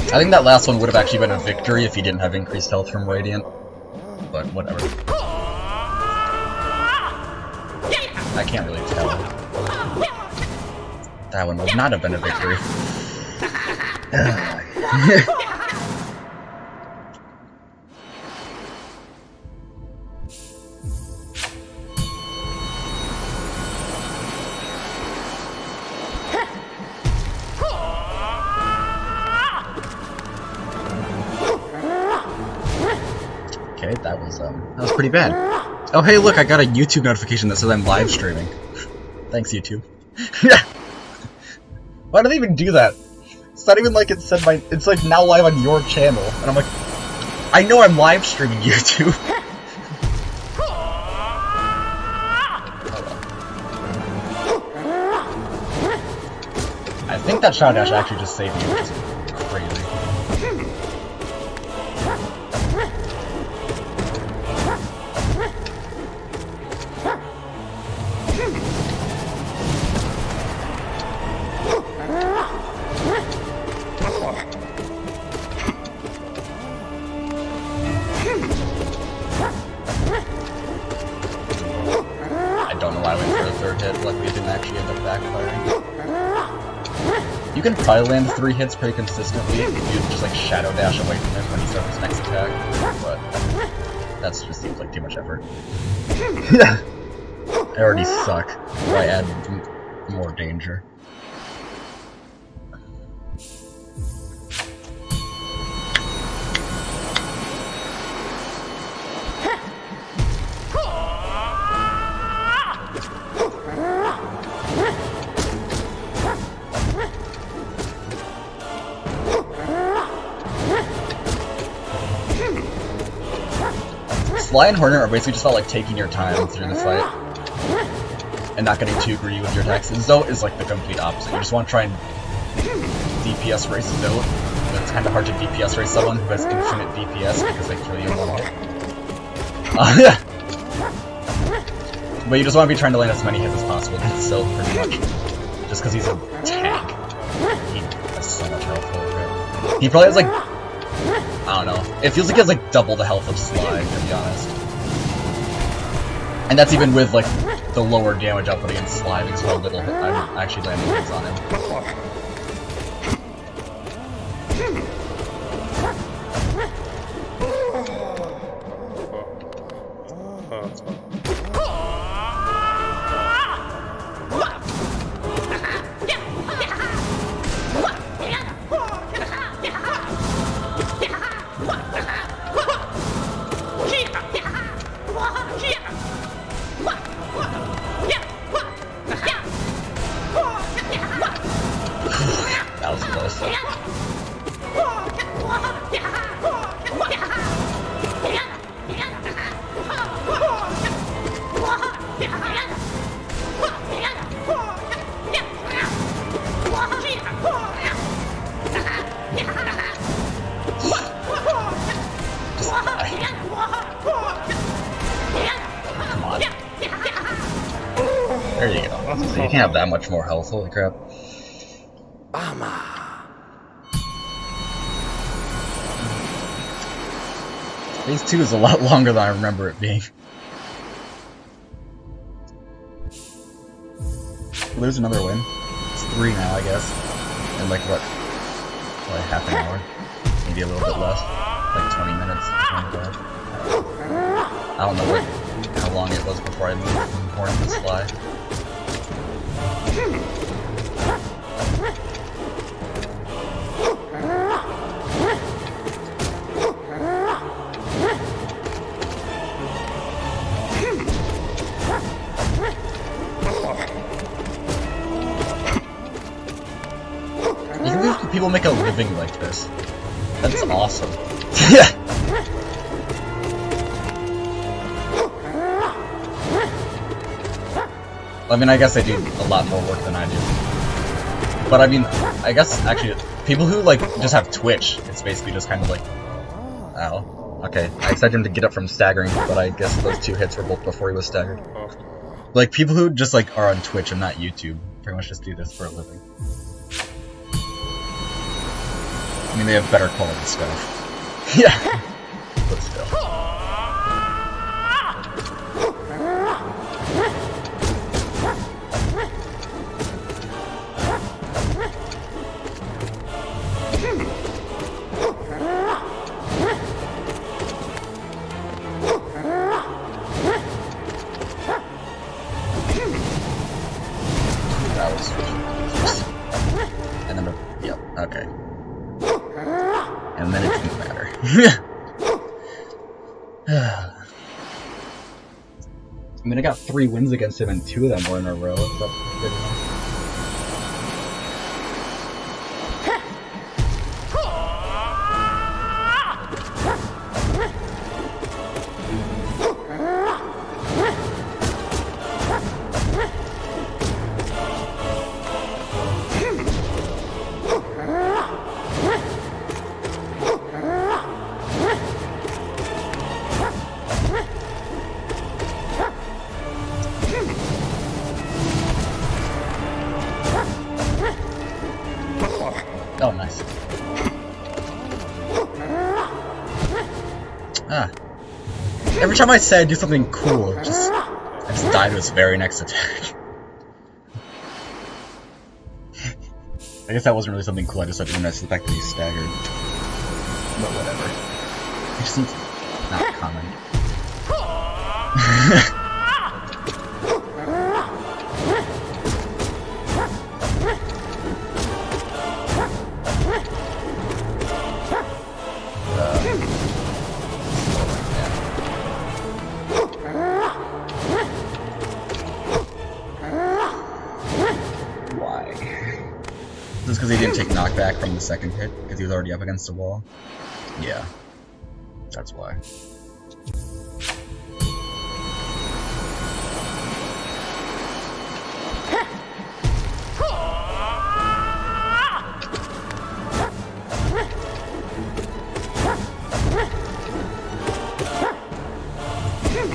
I think that last one would have actually been a victory if he didn't have increased health from Radiant, but whatever. I can't really tell. That one would not have been a victory. Okay, that was pretty bad. Oh hey, look, I got a YouTube notification that says I'm live streaming. Thanks, YouTube. Why do they even do that? It's not even like it said my. It's like now live on your channel, and I'm like, I know I'm live streaming YouTube. I think that Shadow Dash actually just saved you, which is crazy. I don't know why I went for the third hit, luckily it didn't actually end up backfiring. You can probably land 3 hits pretty consistently if you just like Shadow Dash away from him when he starts his next attack, but that just seems like too much effort. I already suck. Why add more danger? Sly and Hornet are basically just about like taking your time through the fight and not getting too greedy with your attacks. And Zote is like the complete opposite. You just want to try and DPS race Zote, but it's kind of hard to DPS race someone who has infinite DPS because they kill you in one hit. But you just want to be trying to land as many hits as possible against Zote pretty much. Just because he's a tank. He has so much health over it. He probably has like, I don't know. It feels like he has like double the health of Sly, to be honest. And that's even with like the lower damage output against Sly because how little I'm actually landing hits on him. That was close. Come on. There you go. So you can't have that much more health, holy crap. Phase 2 is a lot longer than I remember it being. Well, there's another win. It's 3 now, I guess. In like what? Like half an hour? Maybe a little bit less. Like 20 minutes. 25. I don't know how long it was before I moved from Hornet and Sly. You can believe people make a living like this. That's awesome. I mean, I guess they do a lot more work than I do. But I mean, I guess, actually, people who, like, just have Twitch, it's basically just kind of like... Ow. Okay, I expected him to get up from staggering, but I guess those 2 hits were both before he was staggered. Like, people who just, like, are on Twitch and not YouTube pretty much just do this for a living. I mean, they have better quality stuff. Yeah. But still. and then it didn't matter. I mean, I got 3 wins against him, and 2 of them were in a row, so that's good enough. Oh, nice. Ah. Every time I say I do something cool, I just die to his very next attack. I guess that wasn't really something cool, I just thought it was the fact that he staggered. But whatever. I just need to not comment. Just because he didn't take knockback from the second hit, because he was already up against the wall? Yeah. That's why.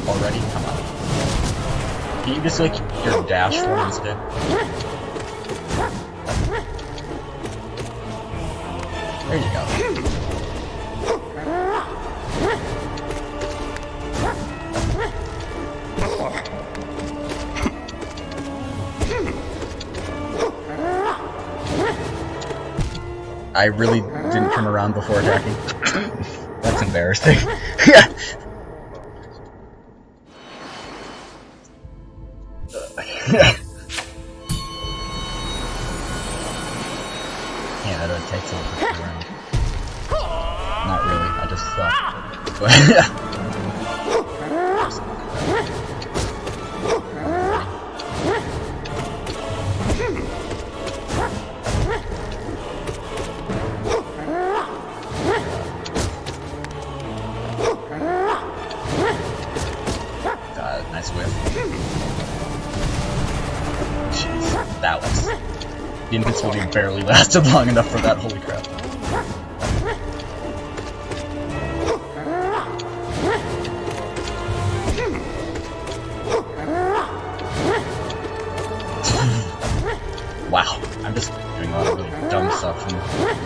Already? Come on. Can you just like your dash for me instead? There you go. I really didn't turn around before attacking. That's embarrassing. Yeah, that takes a little bit around. Not really, I just suck. But nice whiff. Jeez, that was... The invincibility barely lasted long enough for that, holy crap. Wow, I'm just doing a lot of really dumb stuff and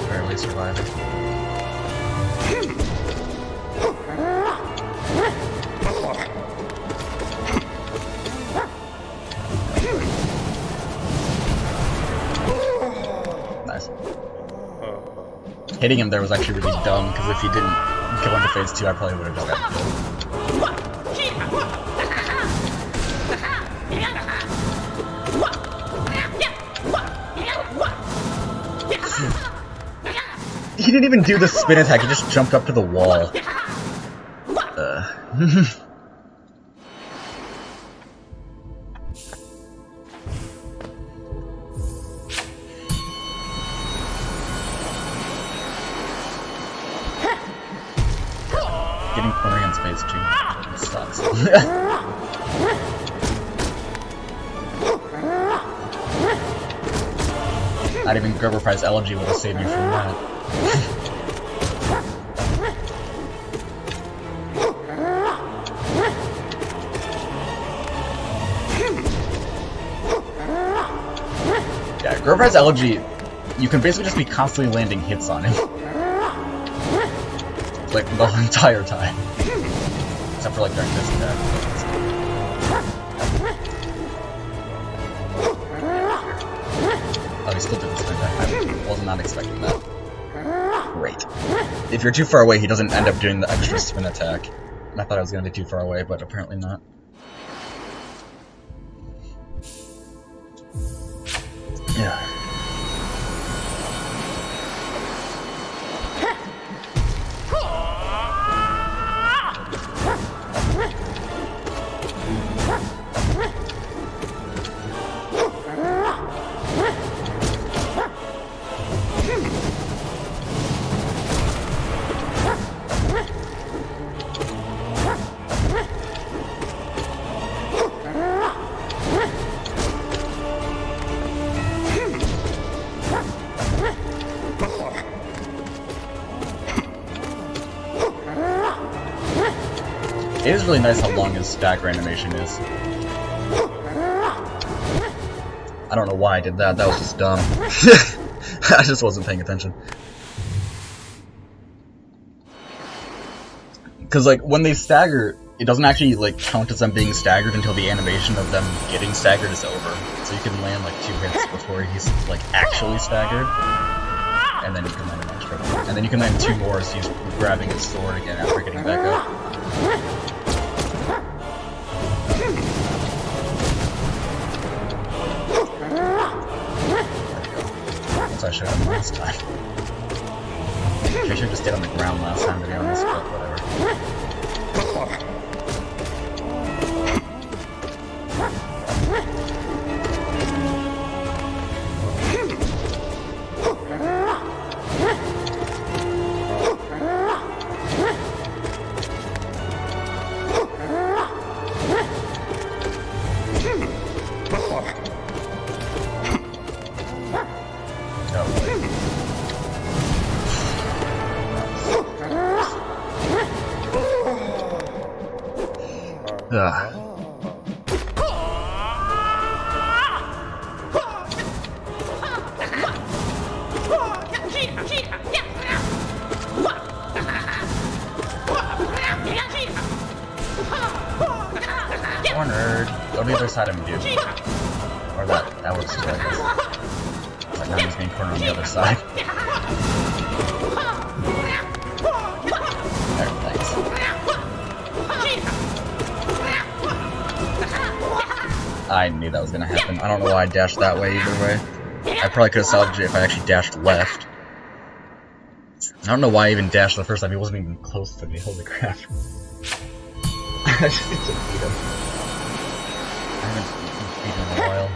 barely surviving. Nice. Hitting him there was actually really dumb, because if he didn't go into phase 2, I probably would have just got killed. He didn't even do the spin attack, he just jumped up to the wall. Getting corner against phase 2 sucks. Not even Gerber Prize Elegy would have saved me from that. Yeah, Gerber Prize Elegy, you can basically just be constantly landing hits on him. Like, the entire time. Except for, like, during this attack. Oh, he still did this attack. I was not expecting that. Great. If you're too far away, he doesn't end up doing the extra spin attack. I thought I was going to be too far away, but apparently not. Yeah. It is really nice how long his stagger animation is. I don't know why I did that. That was just dumb. I just wasn't paying attention. Because, like, when they stagger, it doesn't actually, like, count as them being staggered until the animation of them getting staggered is over. So you can land, like, 2 hits before he's, like, actually staggered. And then you can land an extra. And then you can land 2 more as he's grabbing his sword again after getting back up. That's what I should have done last time. I should have just stayed on the ground last time, to be honest, but whatever. Cornered. Go to the other side of me, dude. Or that works too, I guess. Like now he's being cornered on the other side. There, thanks. I knew that was gonna happen. I don't know why I dashed that way either way. I probably could have salvaged it if I actually dashed left. I don't know why I even dashed the first time. He wasn't even close to me. Holy crap. I just need to beat him. I haven't beaten him in a while.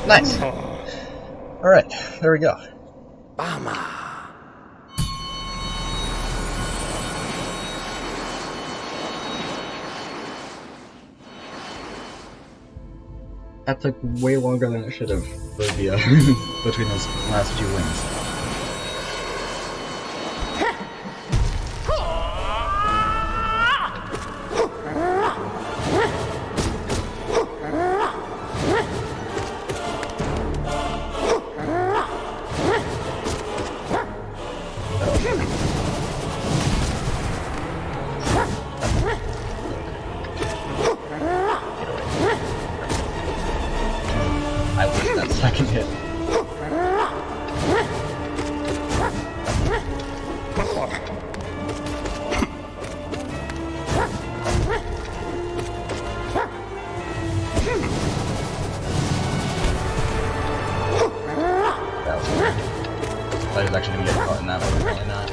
Nice. Alright, there we go. That took way longer than it should have for the between those last few wins. I wish that second hit. That was weird. actually gonna get caught in that, but apparently not.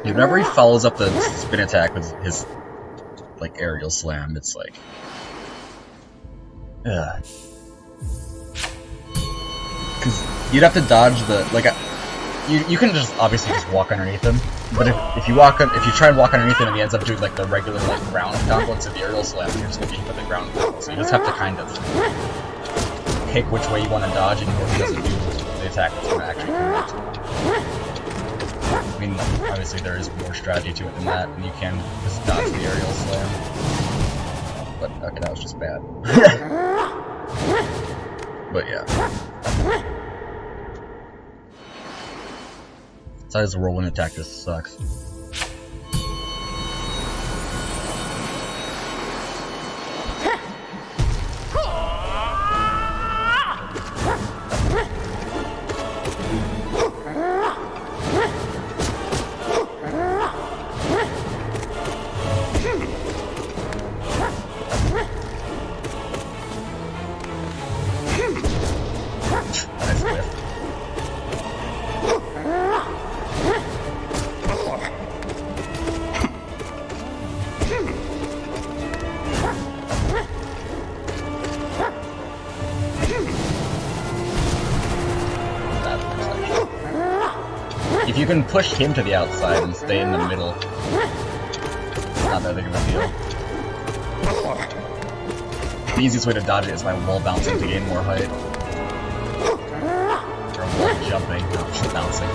Whenever he follows up the spin attack with his, like, aerial slam, it's like... Ugh. Because you'd have to dodge the... like, you can just obviously just walk underneath him, but if you try and walk underneath him and he ends up doing, like, the regular, like, ground combo instead of the aerial slam, you're just gonna be hit with the ground combo. So you just have to kind of pick which way you want to dodge and hope he doesn't do the attack that's gonna actually connect. I mean, obviously there is more strategy to it than that, and you can just dodge the aerial slam. But, okay, that was just bad. But yeah. Besides, the whirlwind attack just sucks. If you can push him to the outside and stay in the middle, it's not that big of a deal. The easiest way to dodge it is by wall bouncing to gain more height. Or wall jumping, not just bouncing.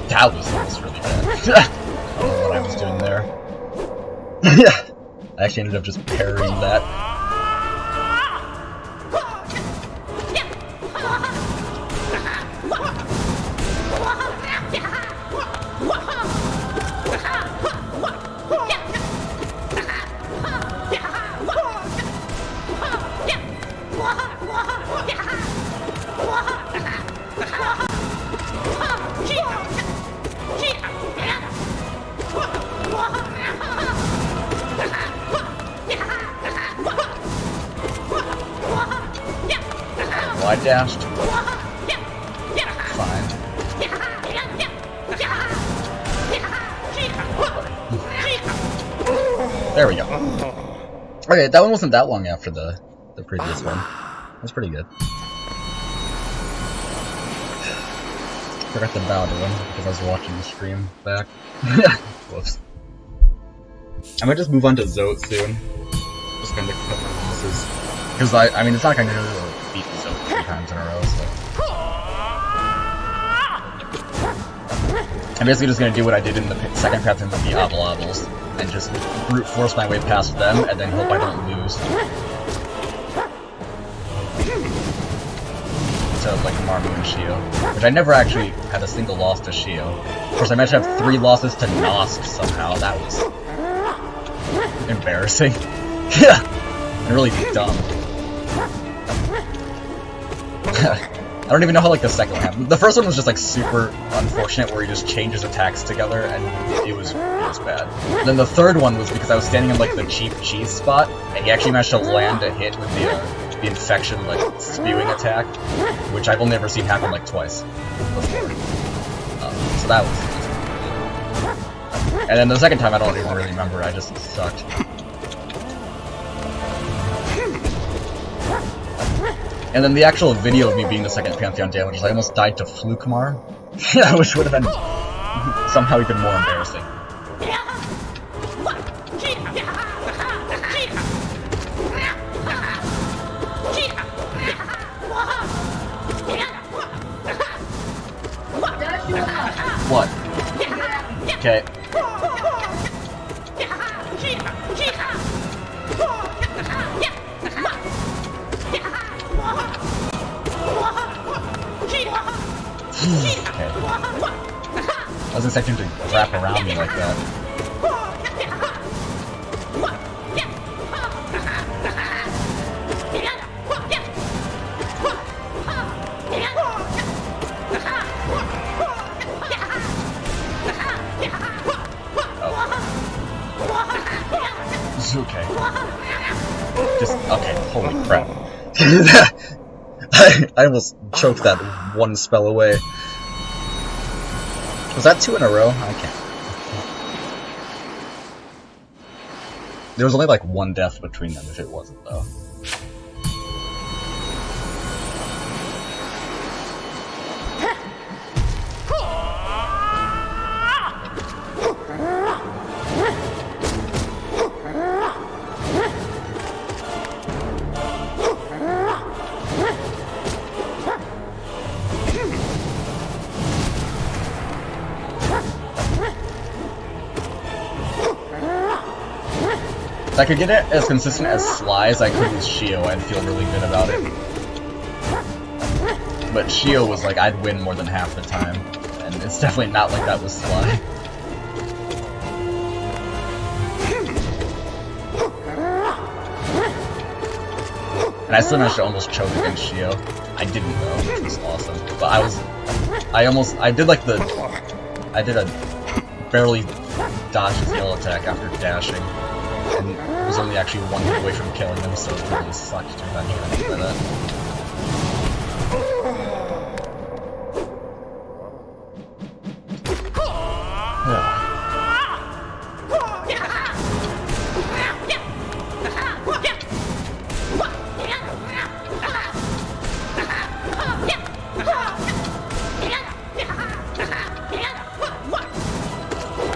That was really bad. I don't know what I was doing there. I actually ended up just parrying that. I dashed. Fine. There we go. Okay, that one wasn't that long after the previous one. That's pretty good. Forgot to bow to him because I was watching the stream back. Whoops. I might just move on to Zote soon. Just kind of cut my losses. Because I mean, it's not gonna beat Zote 3 times in a row, so. I'm basically just gonna do what I did in the second pantheon with the Oblobbles, and just brute force my way past them, and then hope I don't lose. To, like, Marmu and Shio. Which I never actually had a single loss to Shio. Of course, I managed to have 3 losses to Nosk somehow. That was embarrassing. Yeah! And really dumb. I don't even know how, like, the second one happened. The first one was just, like, super unfortunate, where he just changed his attacks together, and it was bad. And then the third one was because I was standing in, like, the cheap cheese spot, and he actually managed to land a hit with the infection, like, spewing attack, which I've only ever seen happen, like, twice before. So that was... And then the second time, I don't even really remember, I just sucked. And then the actual video of me being the second Pantheon damage is I almost died to Flukemar, which would have been somehow even more embarrassing. What? Okay. Okay. I was expecting him to wrap around me like that. It's okay. Just, okay, holy crap. I almost choked that one spell away. Was that 2 in a row? I can't. There was only like 1 death between them if it wasn't, though. If I could get it as consistent as Sly as I could with Shio, I'd feel really good about it. But Shio was like, I'd win more than half the time, and it's definitely not like that with Sly. And I still managed to almost choke against Shio. I didn't though, which was awesome. But I did a barely dodged his yellow attack after dashing. And was only actually 1 hit away from killing him, so it really sucked to eventually by that.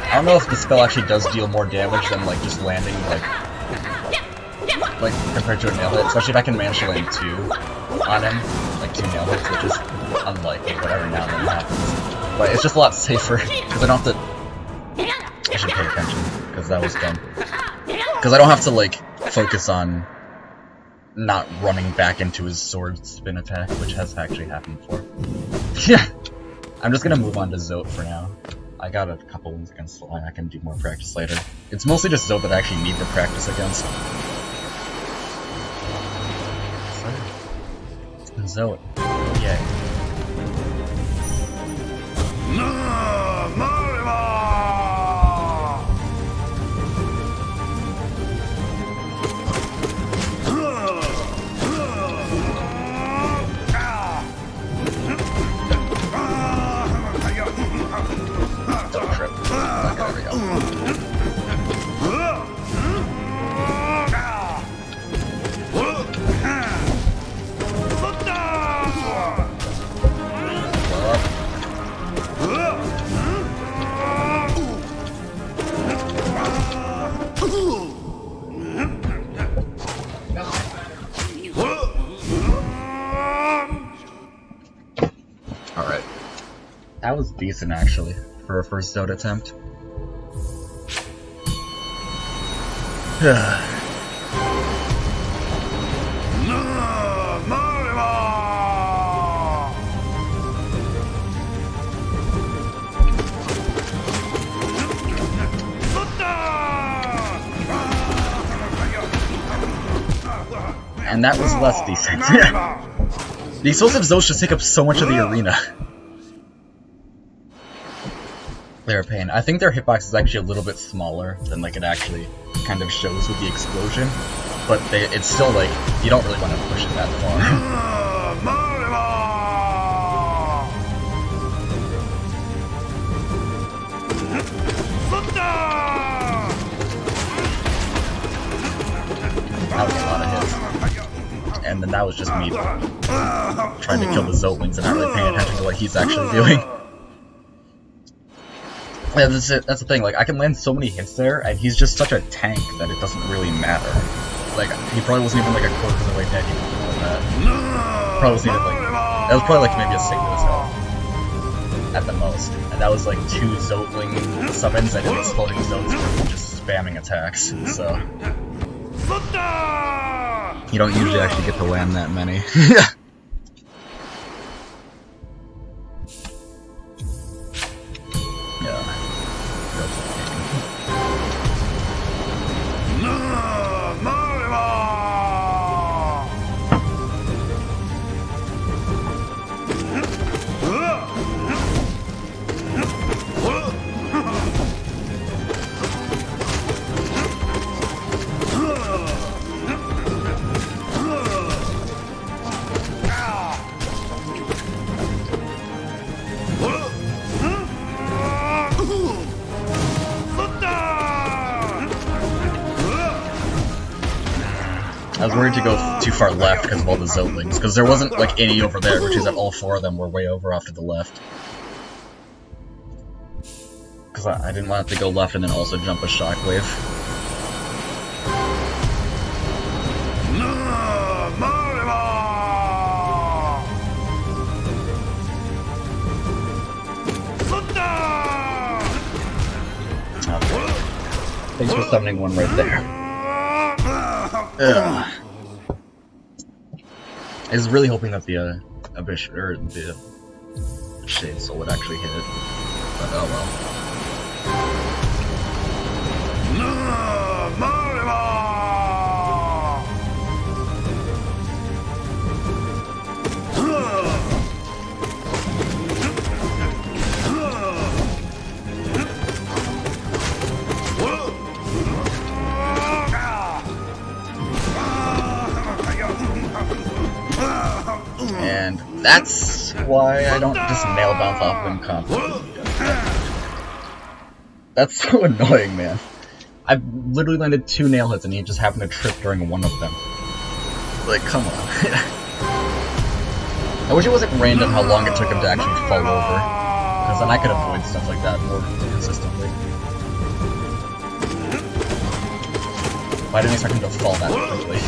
I don't know if the spell actually does deal more damage than like just landing like compared to a nail hit, especially if I can manage to land 2 on him, like 2 nail hits, which is unlikely, but every now and then happens. But it's just a lot safer because I don't have to. I should pay attention because that was dumb. Because I don't have to like focus on not running back into his sword spin attack, which has actually happened before. Yeah, I'm just gonna move on to Zote for now. I got a couple wins against Sly, I can do more practice later. It's mostly just Zote that I actually need to practice against. So, Zote. Yay. Alright. That was decent, actually, for a first Zote attempt. And that was less decent. The explosive Zotes just take up so much of the arena. They're a pain. I think their hitbox is actually a little bit smaller than like it actually kind of shows with the explosion, but it's still like, you don't really want to push it that far. That was a lot of hits. And then that was just me trying to kill the Zotelings and not really paying attention to what he's actually doing. Yeah, that's the thing, like, I can land so many hits there, and he's just such a tank that it doesn't really matter. Like, he probably wasn't even like a quarter of the way dead, even before that. Probably wasn't even like, that was probably like maybe a single as hell. At the most. And that was like 2 Zoteling summons and an exploding Zotes just spamming attacks, so. You don't usually actually get to land that many. I was worried to go too far left because of all the Zotelings, because there wasn't like any over there, which is that all 4 of them were way over off to the left. Because I didn't want it to go left and then also jump a shockwave. Okay. Thanks for summoning one right there. Ugh. I was really hoping that the Abyss or the Shade Soul would actually hit it, but oh well. And that's why I don't just nail bounce off of him constantly. That's so annoying, man. I literally landed 2 nail hits and he just happened to trip during one of them. Like, come on. I wish it wasn't random how long it took him to actually fall over, because then I could avoid stuff like that more consistently. But I didn't expect him to fall that quickly.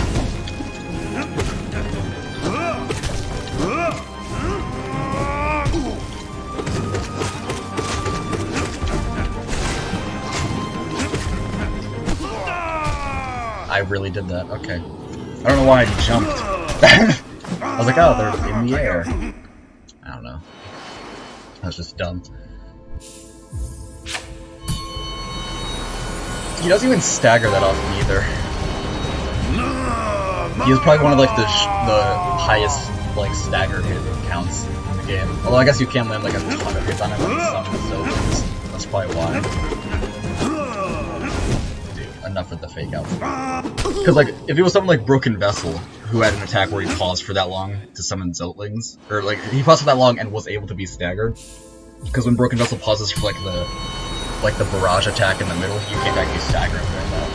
I really did that, okay. I don't know why I jumped. I was like, oh, they're in the air. I don't know. That was just dumb. He doesn't even stagger that often either. He was probably one of like the highest like stagger hit counts in the game. Although I guess you can land like a ton of hits on him when he's summoned, so that's probably why. Enough with the fake outs. Because like, if it was someone like Broken Vessel, who had an attack where he paused for that long to summon Zotelings, or like, he paused for that long and was able to be staggered, because when Broken Vessel pauses for like the barrage attack in the middle, you can't actually stagger him during that.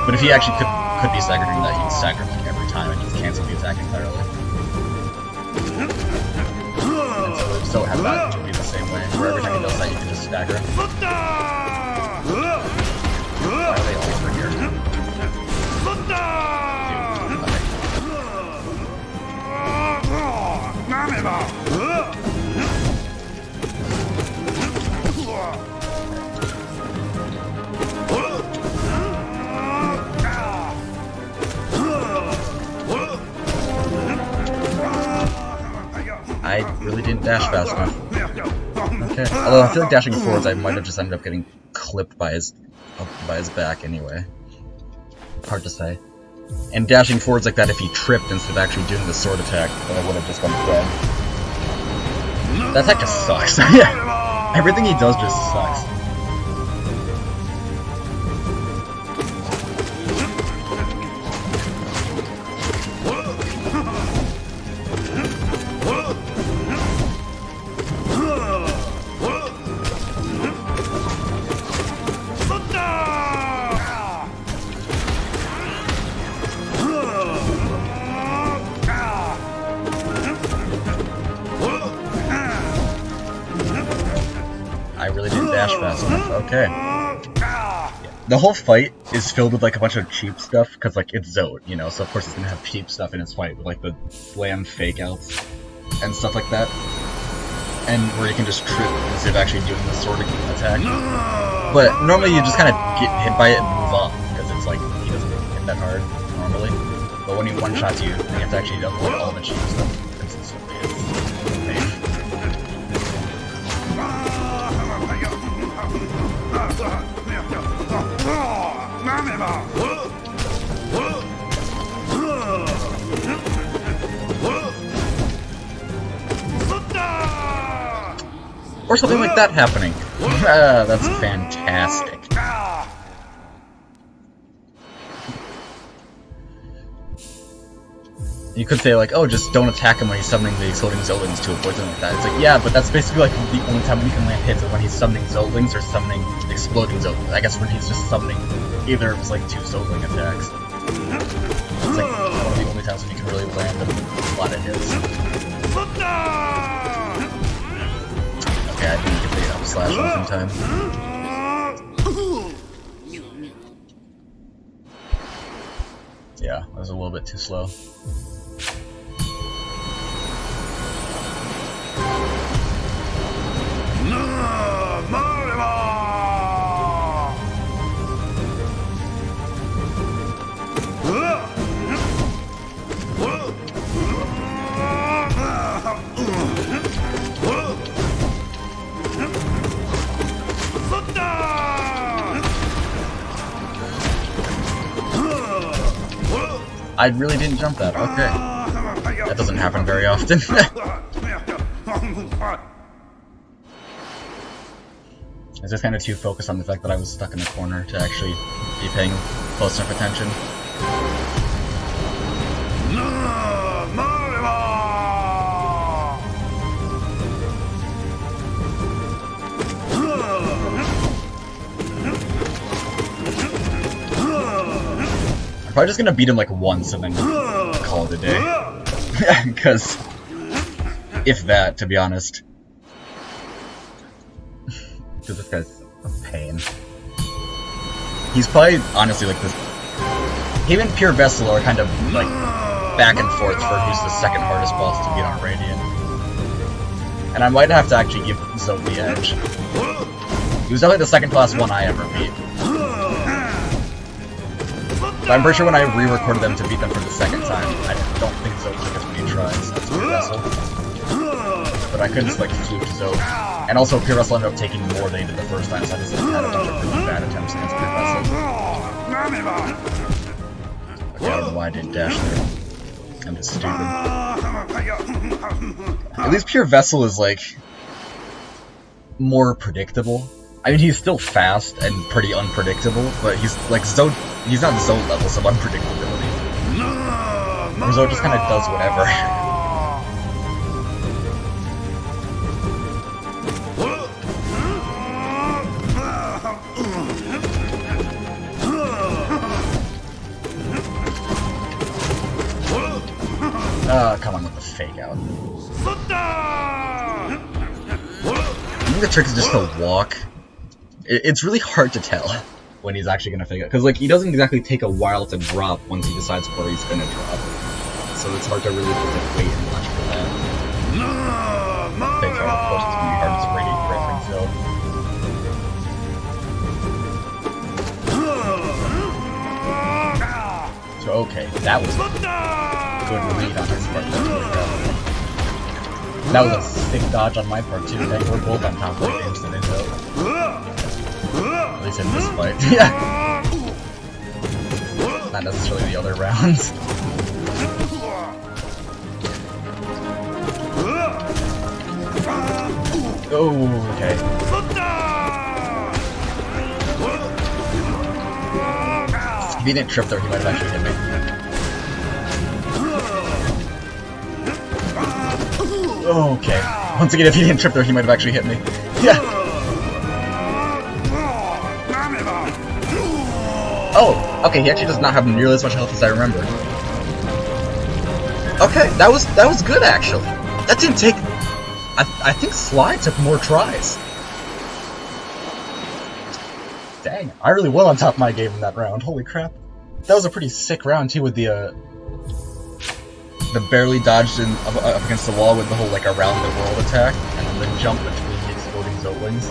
But if he actually could be staggered during that, he'd stagger him like every time and just cancel the attack entirely. And so have that to be the same way, where every time he does that, you can just stagger him. Why are they all over here? Dude, I really didn't dash fast enough. Okay. Although I feel like dashing forwards, I might have just ended up getting clipped by his back anyway. Hard to say. And dashing forwards like that, if he tripped instead of actually doing the sword attack, then I would have just gone dead. That attack just sucks. Yeah. Everything he does just sucks. Okay. The whole fight is filled with like a bunch of cheap stuff, because like it's Zote, you know, so of course it's gonna have cheap stuff in its fight, with like the slam fake outs and stuff like that. And where you can just trip instead of actually doing the sword attack. But normally you just kind of get hit by it and move on, because it's like, he doesn't hit that hard normally. But when he one-shots you, then you have to actually avoid all the cheap stuff consistently. It's pain. Or something like that happening. That's fantastic. You could say like, oh, just don't attack him when he's summoning the exploding Zotelings to avoid something like that. It's like, yeah, but that's basically like the only time when he can land hits is when he's summoning Zotelings or summoning exploding Zotelings. I guess when he's just summoning either of his like 2 Zoteling attacks. It's like one of the only times when you can really land a lot of hits. Okay, I didn't get the up slash off in time. Yeah, that was a little bit too slow. I really didn't jump that, okay. That doesn't happen very often. I was just kind of too focused on the fact that I was stuck in the corner to actually be paying close enough attention. I'm probably just gonna beat him like once and then call it a day. Because, if that, to be honest. Because this guy's a pain. He's probably, honestly, like this. Him and Pure Vessel are kind of like back and forth for who's the second hardest boss to beat on Radiant. And I might have to actually give Zote the edge. He was definitely the second class one I ever beat. But I'm pretty sure when I re-recorded them to beat them for the second time, I don't think Zote took as many tries as Pure Vessel. But I couldn't just like fluke Zote. And also Pure Vessel ended up taking more than he did the first time, so I just had a bunch of really bad attempts against Pure Vessel. Okay, I don't know why I didn't dash there. I'm just stupid. At least Pure Vessel is like more predictable. I mean, he's still fast and pretty unpredictable, but he's like Zote. He's not Zote levels of unpredictability. Zote just kind of does whatever. Come on with the fake out. I think the trick is just to walk. It's really hard to tell when he's actually gonna fake out, because like he doesn't exactly take a while to drop once he decides where he's gonna drop. So it's hard to really just like, wait and watch for that. Fake out, of course, it's gonna be hard to radiate reference though. So okay, that was a good read on his part. That was a sick dodge on my part too. Dang, we're both on top of the instant intel. At least in this fight. Yeah. Not necessarily the other rounds. Oh, okay. If he didn't trip there, he might have actually hit me. Okay. Once again, if he didn't trip there, he might have actually hit me. Yeah. Oh, okay, he actually does not have nearly as much health as I remember. Okay, that was good actually. That didn't take. I think Sly took more tries. Dang, I really won on top of my game in that round. Holy crap. That was a pretty sick round too with the barely dodged in up against the wall with the whole like around the world attack and then the jump between the exploding Zotlings.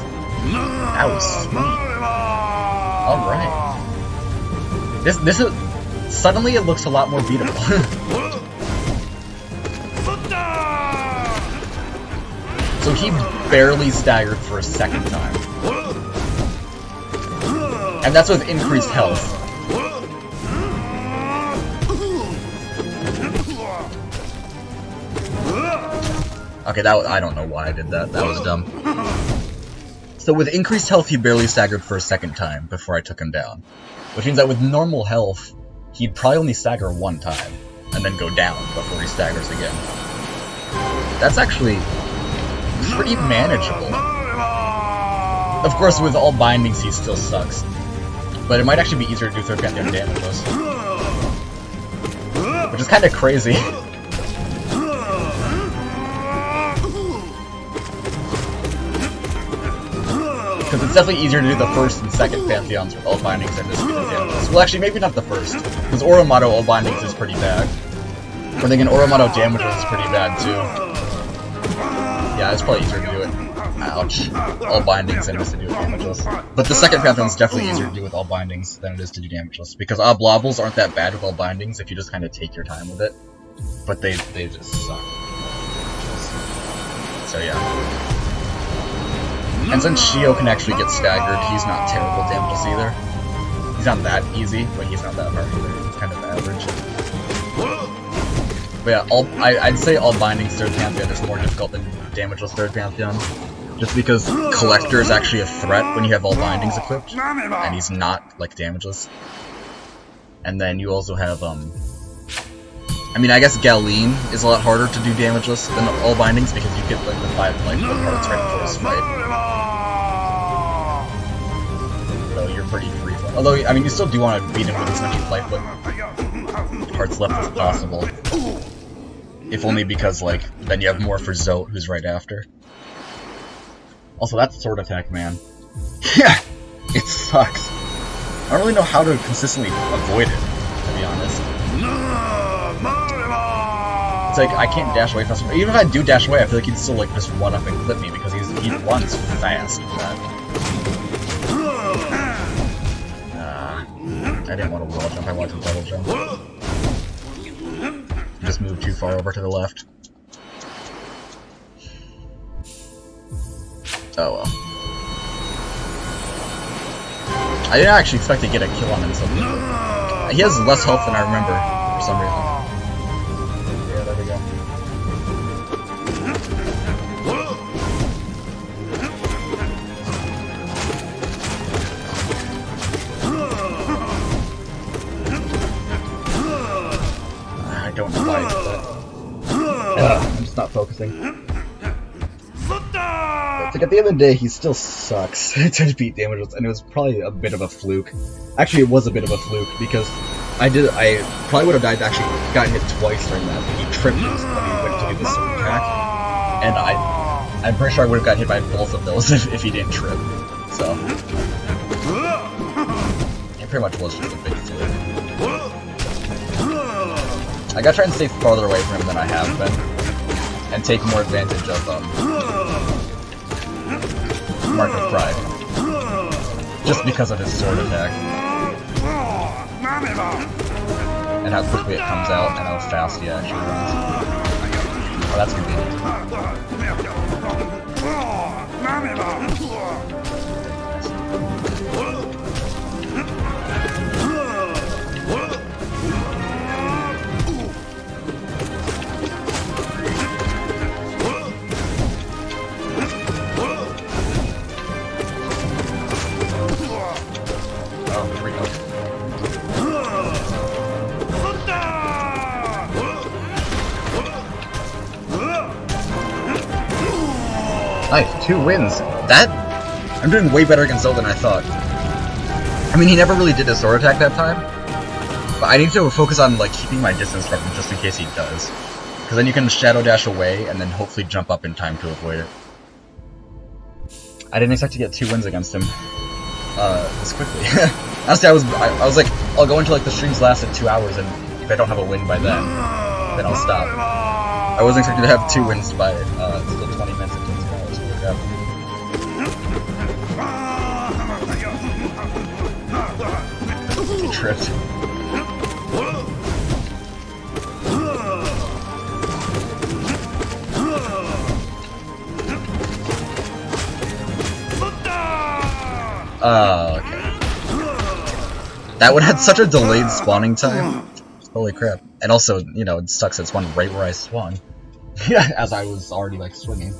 That was sweet. All right. This is suddenly it looks a lot more beatable. So he barely staggered for a second time, and that's with increased health. Okay, I don't know why I did that. That was dumb. So with increased health, he barely staggered for a second time before I took him down. Which means that with normal health, he'd probably only stagger one time, and then go down before he staggers again. That's actually pretty manageable. Of course, with all bindings, he still sucks. But it might actually be easier to do third pantheon damagless. which is kind of crazy. Because it's definitely easier to do the first and second pantheons with all bindings than this with damageless. Well, actually, maybe not the first, because Oromoto all bindings is pretty bad. We're thinking Oromoto damageless is pretty bad too. Yeah, it's probably easier to do it. Ouch. All bindings than it is to do with damageless. But the second pantheon is definitely easier to do with all bindings than it is to do damageless, because oblobbles aren't that bad with all bindings if you just kind of take your time with it. But they just suck. So yeah. And since Shio can actually get staggered, he's not terrible damageless either. He's not that easy, but he's not that hard either. He's kind of average. But yeah, I'd say all bindings third pantheon is more difficult than damageless third pantheon. Just because Collector is actually a threat when you have all bindings equipped, and he's not, like, damageless. And then you also have, I mean, I guess Galeen is a lot harder to do damageless than all bindings because you get, like, the 5 life cards right before his fight. So you're pretty free. Although, I mean, you still do want to beat him with as many life hearts left as possible. If only because, like, then you have more for Zote, who's right after. Also, that sword attack, man. Yeah! It sucks. I don't really know how to consistently avoid it, to be honest. It's like, I can't dash away fast enough. Even if I do dash away, I feel like he'd still, like, just run up and clip me, because he runs fast. I didn't want to wall jump, I wanted to double jump. Just moved too far over to the left. Oh well. I didn't actually expect to get a kill on him so quickly. He has less health than I remember, for some reason. Yeah, there we go. I don't know why I did that. I'm just not focusing. Like, at the end of the day, he still sucks to beat damageless, and it was probably a bit of a fluke. Actually, it was a bit of a fluke, because I probably would have died, actually gotten hit twice during that. He tripped when he went to do the sword attack, and I'm pretty sure I would have gotten hit by both of those if he didn't trip. So, it pretty much was just a big fluke. I gotta try and stay farther away from him than I have been, and take more advantage of, Mark of Pride. Just because of his sword attack. And how quickly it comes out, and how fast he actually runs. Oh, that's convenient. Nice, 2 wins. I'm doing way better against Zote than I thought. I mean, he never really did a sword attack that time, but I need to focus on, like, keeping my distance from him just in case he does. Because then you can shadow dash away and then hopefully jump up in time to avoid it. I didn't expect to get 2 wins against him this quickly. Honestly, I was like, I'll go until like the streams lasted 2 hours, and if I don't have a win by then I'll stop. I wasn't expecting to have 2 wins by still 20 minutes into 2 hours. Holy crap. He tripped. Oh, okay. That would have such a delayed spawning time. Holy crap. And also, you know, it sucks that it's one right where I swung. Yeah, as I was already, like, swinging.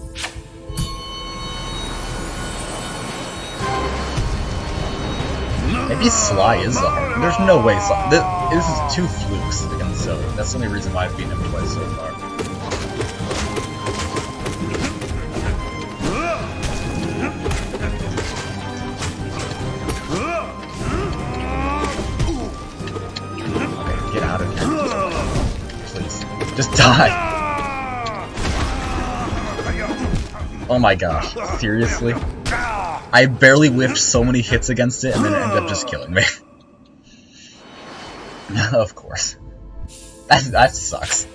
Maybe Sly is the hard. There's no way Sly. This is 2 flukes against Zote. That's the only reason why I've beaten him twice so far. Okay, get out of here. Just die! Oh my gosh, seriously? I barely whiffed so many hits against it and then it ended up just killing me. Of course. That sucks.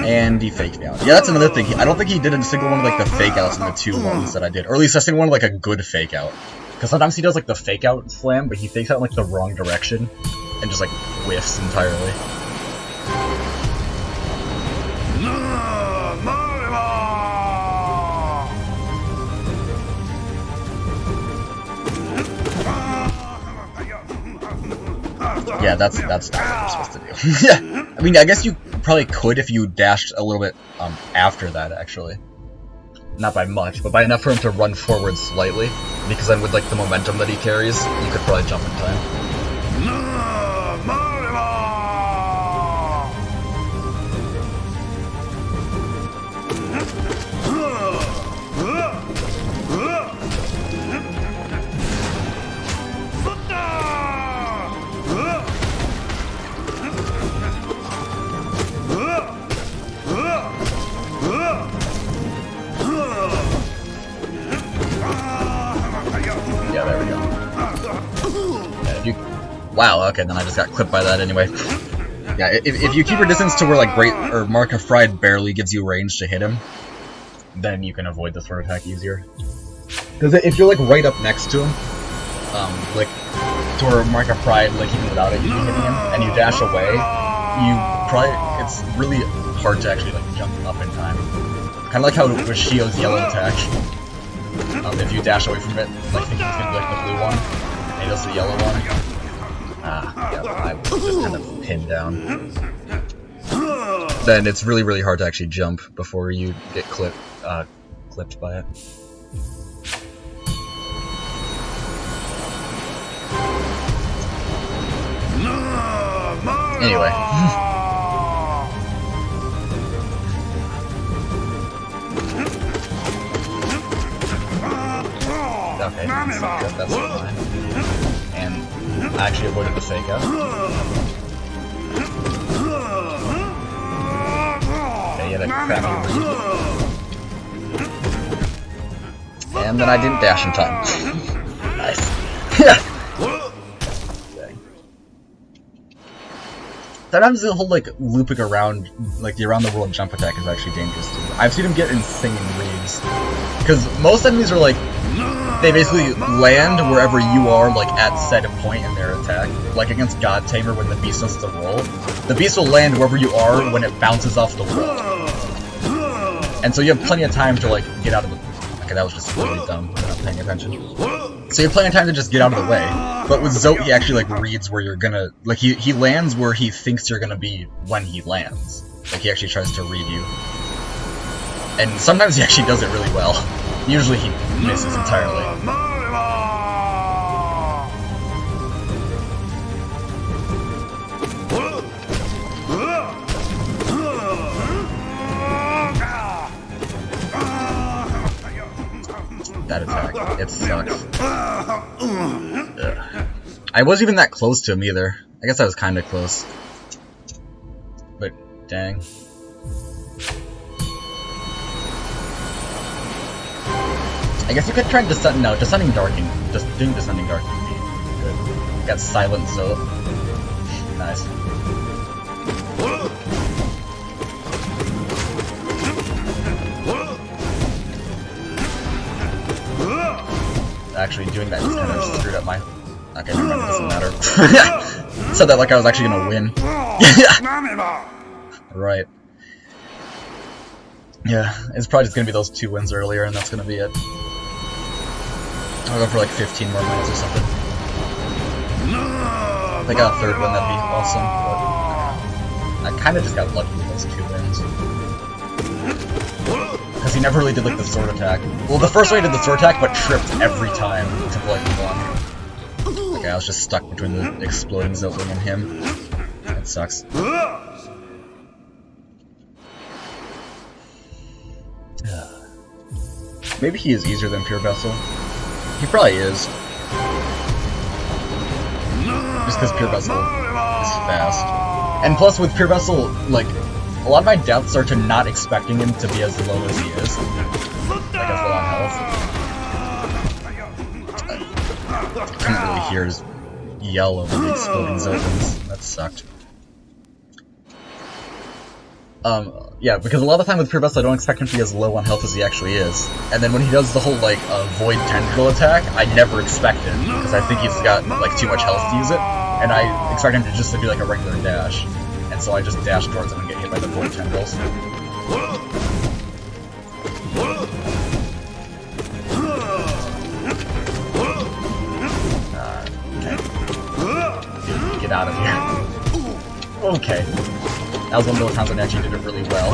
And he faked me out. Yeah, that's another thing. I don't think he did a single one of like the fake outs in the 2 ones that I did. Or at least a single one like a good fake out. Because sometimes he does like the fake out slam, but he fakes out in like the wrong direction and just like whiffs entirely. Yeah, that's not what you're supposed to do. Yeah, I mean, I guess you probably could if you dashed a little bit after that, actually. Not by much, but by enough for him to run forward slightly, because then with like the momentum that he carries, you could probably jump in time. Wow, okay, then I just got clipped by that anyway. Yeah, if you keep your distance to where, like, Mark of Fried barely gives you range to hit him, then you can avoid this sort of attack easier. Because if you're, like, right up next to him, like, to where Mark of Fried, like, even without it, you'd be hitting him, and you dash away, it's really hard to actually, like, jump up in time. Kind of like how with Shio's yellow attack. If you dash away from it, like, thinking it's gonna be, like, the blue one, and he does the yellow one. Yeah, I was just kind of pinned down. Then it's really, really hard to actually jump before you get clipped by it. Anyway. Okay, that's fine. And I actually avoided the fake out. Okay, yeah, that crappy read. And then I didn't dash in time. Nice. Sometimes the whole, like, looping around, like, the around the world jump attack is actually dangerous too. I've seen him get insane reads. Because most enemies are like, they basically land wherever you are, like, at set point in their attack. Like against God Tamer when the beast does the roll. The beast will land wherever you are when it bounces off the wall. And so you have plenty of time to, like, get out of the... Okay, that was just really dumb. I'm not paying attention. So you have plenty of time to just get out of the way. But with Zote, he actually, like, reads where you're gonna... Like, he lands where he thinks you're gonna be when he lands. Like, he actually tries to read you. And sometimes he actually does it really well. Usually he misses entirely. That attack, it sucks. Ugh. I wasn't even that close to him either. I guess I was kinda close. But, dang. I guess you could try Descending Darking. Just doing Descending Darking would be good. Got Silent Zote. Nice. Actually, doing that just kind of screwed up my... Okay, never mind, it doesn't matter. Said that like I was actually gonna win. Right. Yeah, it's probably just gonna be those 2 wins earlier, and that's gonna be it. I'll go for like 15 more minutes or something. If I got a 3rd win, that'd be awesome, but I kinda just got lucky with those 2 wins. Because he never really did like the sword attack. Well, the first one he did the sword attack, but tripped every time to like one. Okay, I was just stuck between the exploding Zotling and him. That sucks. Maybe he is easier than Pure Vessel. He probably is. Just because Pure Vessel is fast. And plus with Pure Vessel, like, a lot of my deaths are to not expecting him to be as low as he is. Like as low on health. I couldn't really hear his yell over the exploding Zotlings. That sucked. Yeah, because a lot of the time with Pure Vessel I don't expect him to be as low on health as he actually is. And then when he does the whole, like, Void Tendril attack, I never expect it, because I think he's got, like, too much health to use it, and I expect him to just do, like, a regular dash. And so I just dash towards him and get hit by the Void Tendrils. Okay. Get out of here. Okay. That was one of those times when I actually did it really well.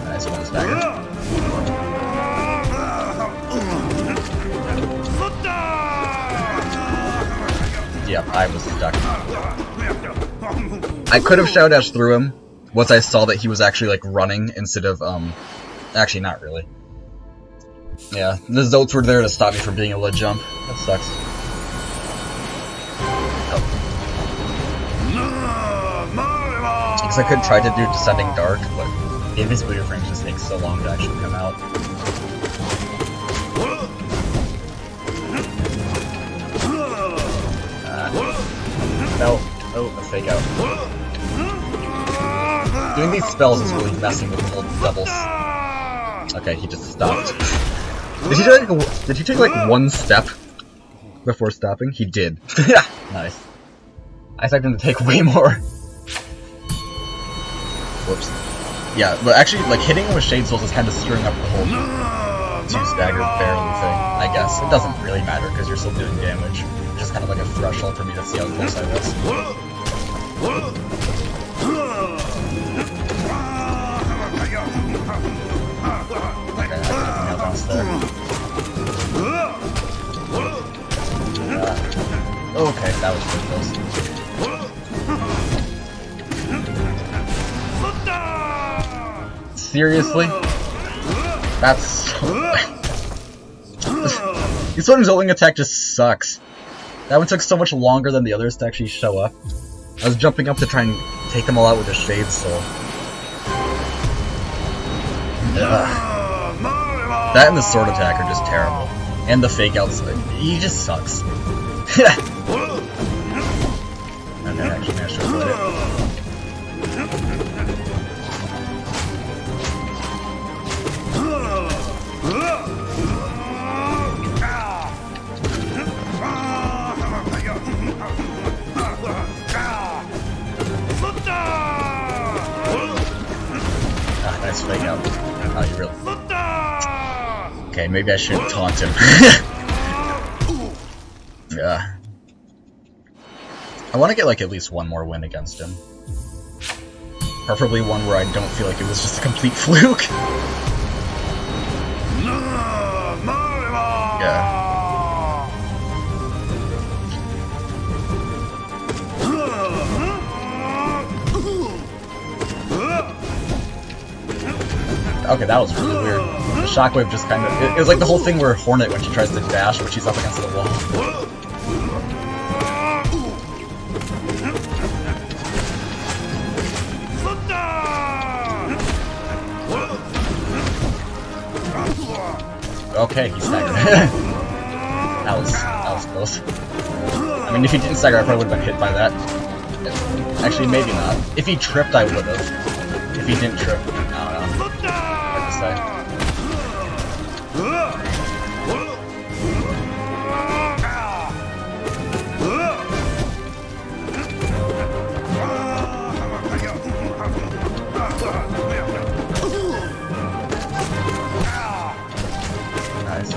Nice one, stagger. Yep, I was stuck. I could have Shadow Dashed through him once I saw that he was actually like running instead of actually not really. Yeah, the Zotes were there to stop me from being able to jump. That sucks. Oh. Because I could try to do Descending Dark, but the invisibility frames just take so long to actually come out. No. Oh, a fake out. Doing these spells is really messing with the whole doubles. Okay, he just stopped. Did he take like one step before stopping? He did. Nice. I expect him to take way more. Whoops. Yeah, but actually, like, hitting him with Shade Souls is kind of screwing up the whole 2-stagger barely thing, I guess. It doesn't really matter, because you're still doing damage. It's just kind of like a threshold for me to see how close I was. Okay, I took a nail bounce there. Okay, that was pretty close. Seriously? That's so... This one Zoling attack just sucks. That one took so much longer than the others to actually show up. I was jumping up to try and take them all out with a Shade Soul. That and the sword attack are just terrible. And the fake outs, he just sucks. Okay, I actually managed to avoid it. Ah, nice fake out. Oh, you really... Okay, maybe I shouldn't taunt him. Yeah. I want to get like at least one more win against him. Preferably one where I don't feel like it was just a complete fluke. Yeah. Okay, that was really weird. The shockwave just kind of... It was like the whole thing where Hornet, when she tries to dash, when she's up against the wall. Okay, he staggered. that was close. I mean, if he didn't stagger, I probably would have been hit by that. Actually, maybe not. If he tripped, I would have. If he didn't trip, I don't know. Hard to say. Nice.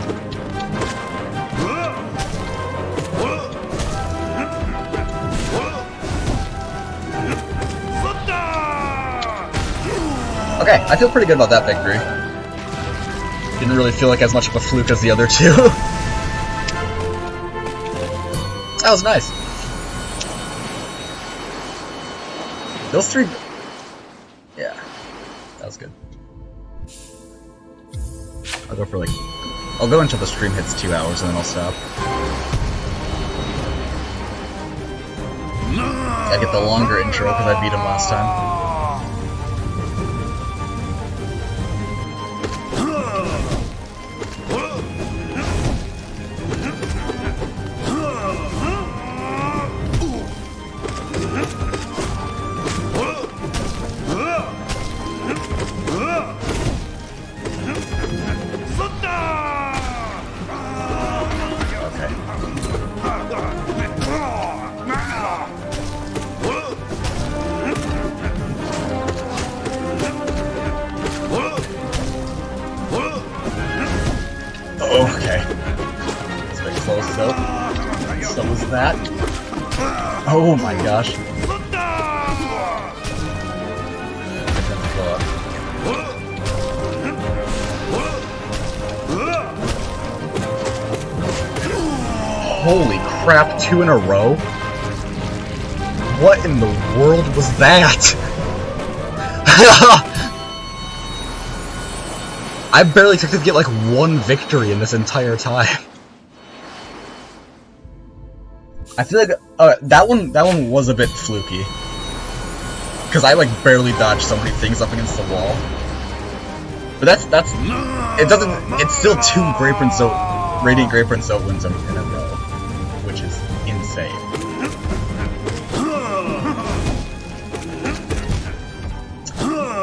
Okay, I feel pretty good about that victory. Didn't really feel like as much of a fluke as the other two. That was nice. Those three... Yeah, that was good. I'll go for like... I'll go until the stream hits 2 hours and then I'll stop. I get the longer intro because I beat him last time. Okay. It's a bit close though. So was that. Oh my gosh. Holy crap, 2 in a row? What in the world was that? I barely expected to get like 1 victory in this entire time. I feel like that one was a bit fluky. Cause I like barely dodged so many things up against the wall. But it's still 2 Radiant Grapefruit Zote wins in a row, which is insane.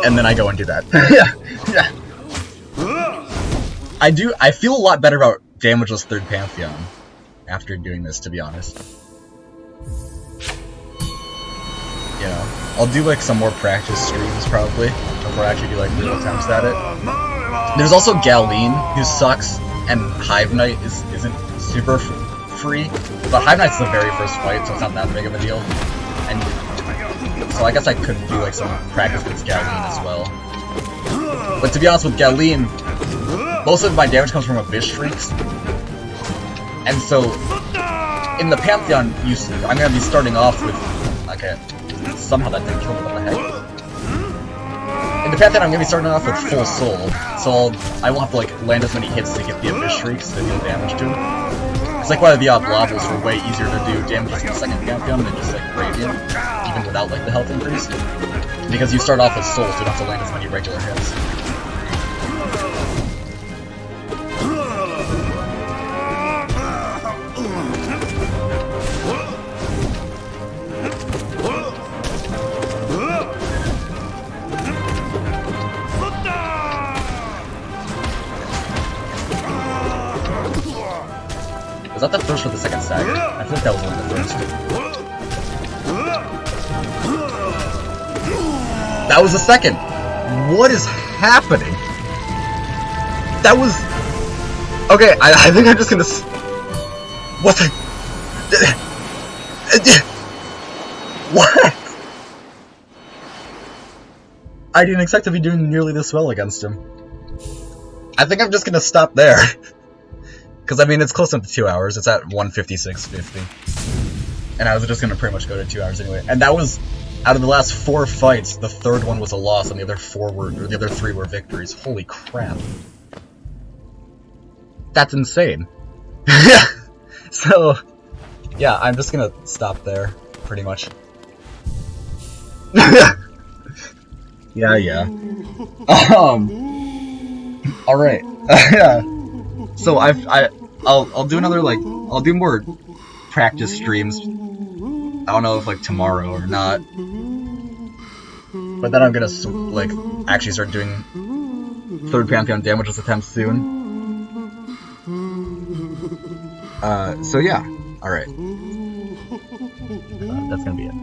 And then I go and do that. Yeah. I feel a lot better about damageless 3rd Pantheon after doing this, to be honest. You know, I'll do like some more practice streams probably before I actually do like real attempts at it. There's also Galeen, who sucks, and Hive Knight isn't super free, but Hive Knight's the very first fight, so it's not that big of a deal. And so I guess I could do like some practice against Galeen as well. But to be honest with Galeen, most of my damage comes from Abyss Shrieks, and so in the Pantheon, I'm gonna be starting off with somehow that didn't kill me. What the heck? In the Pantheon, I'm gonna be starting off with full soul, so I won't have to like land as many hits to get the Abyss Shrieks to deal damage to. It's like why the Oblobbles were way easier to do damage in the 2nd Pantheon than just like Radiant, even without like the health increase, because you start off with soul, so you don't have to land as many regular hits. Was that the first or the 2nd stagger? I think that was one of the first. That was the 2nd! What is happening? That was... Okay, I think I'm just gonna... What the... What? I didn't expect to be doing nearly this well against him. I think I'm just gonna stop there. Because, I mean, it's close enough to 2 hours. It's at 1:56:50. And I was just going to pretty much go to 2 hours anyway. And that was, out of the last 4 fights, the 3rd one was a loss, and the other 3 were victories. Holy crap. That's insane. So, yeah, I'm just going to stop there, pretty much. Yeah. Alright. Yeah. So I'll do another I'll do more practice streams. I don't know if like tomorrow or not. But then I'm gonna actually start doing 3rd Pantheon damageless attempts soon. So yeah. Alright. That's gonna be it.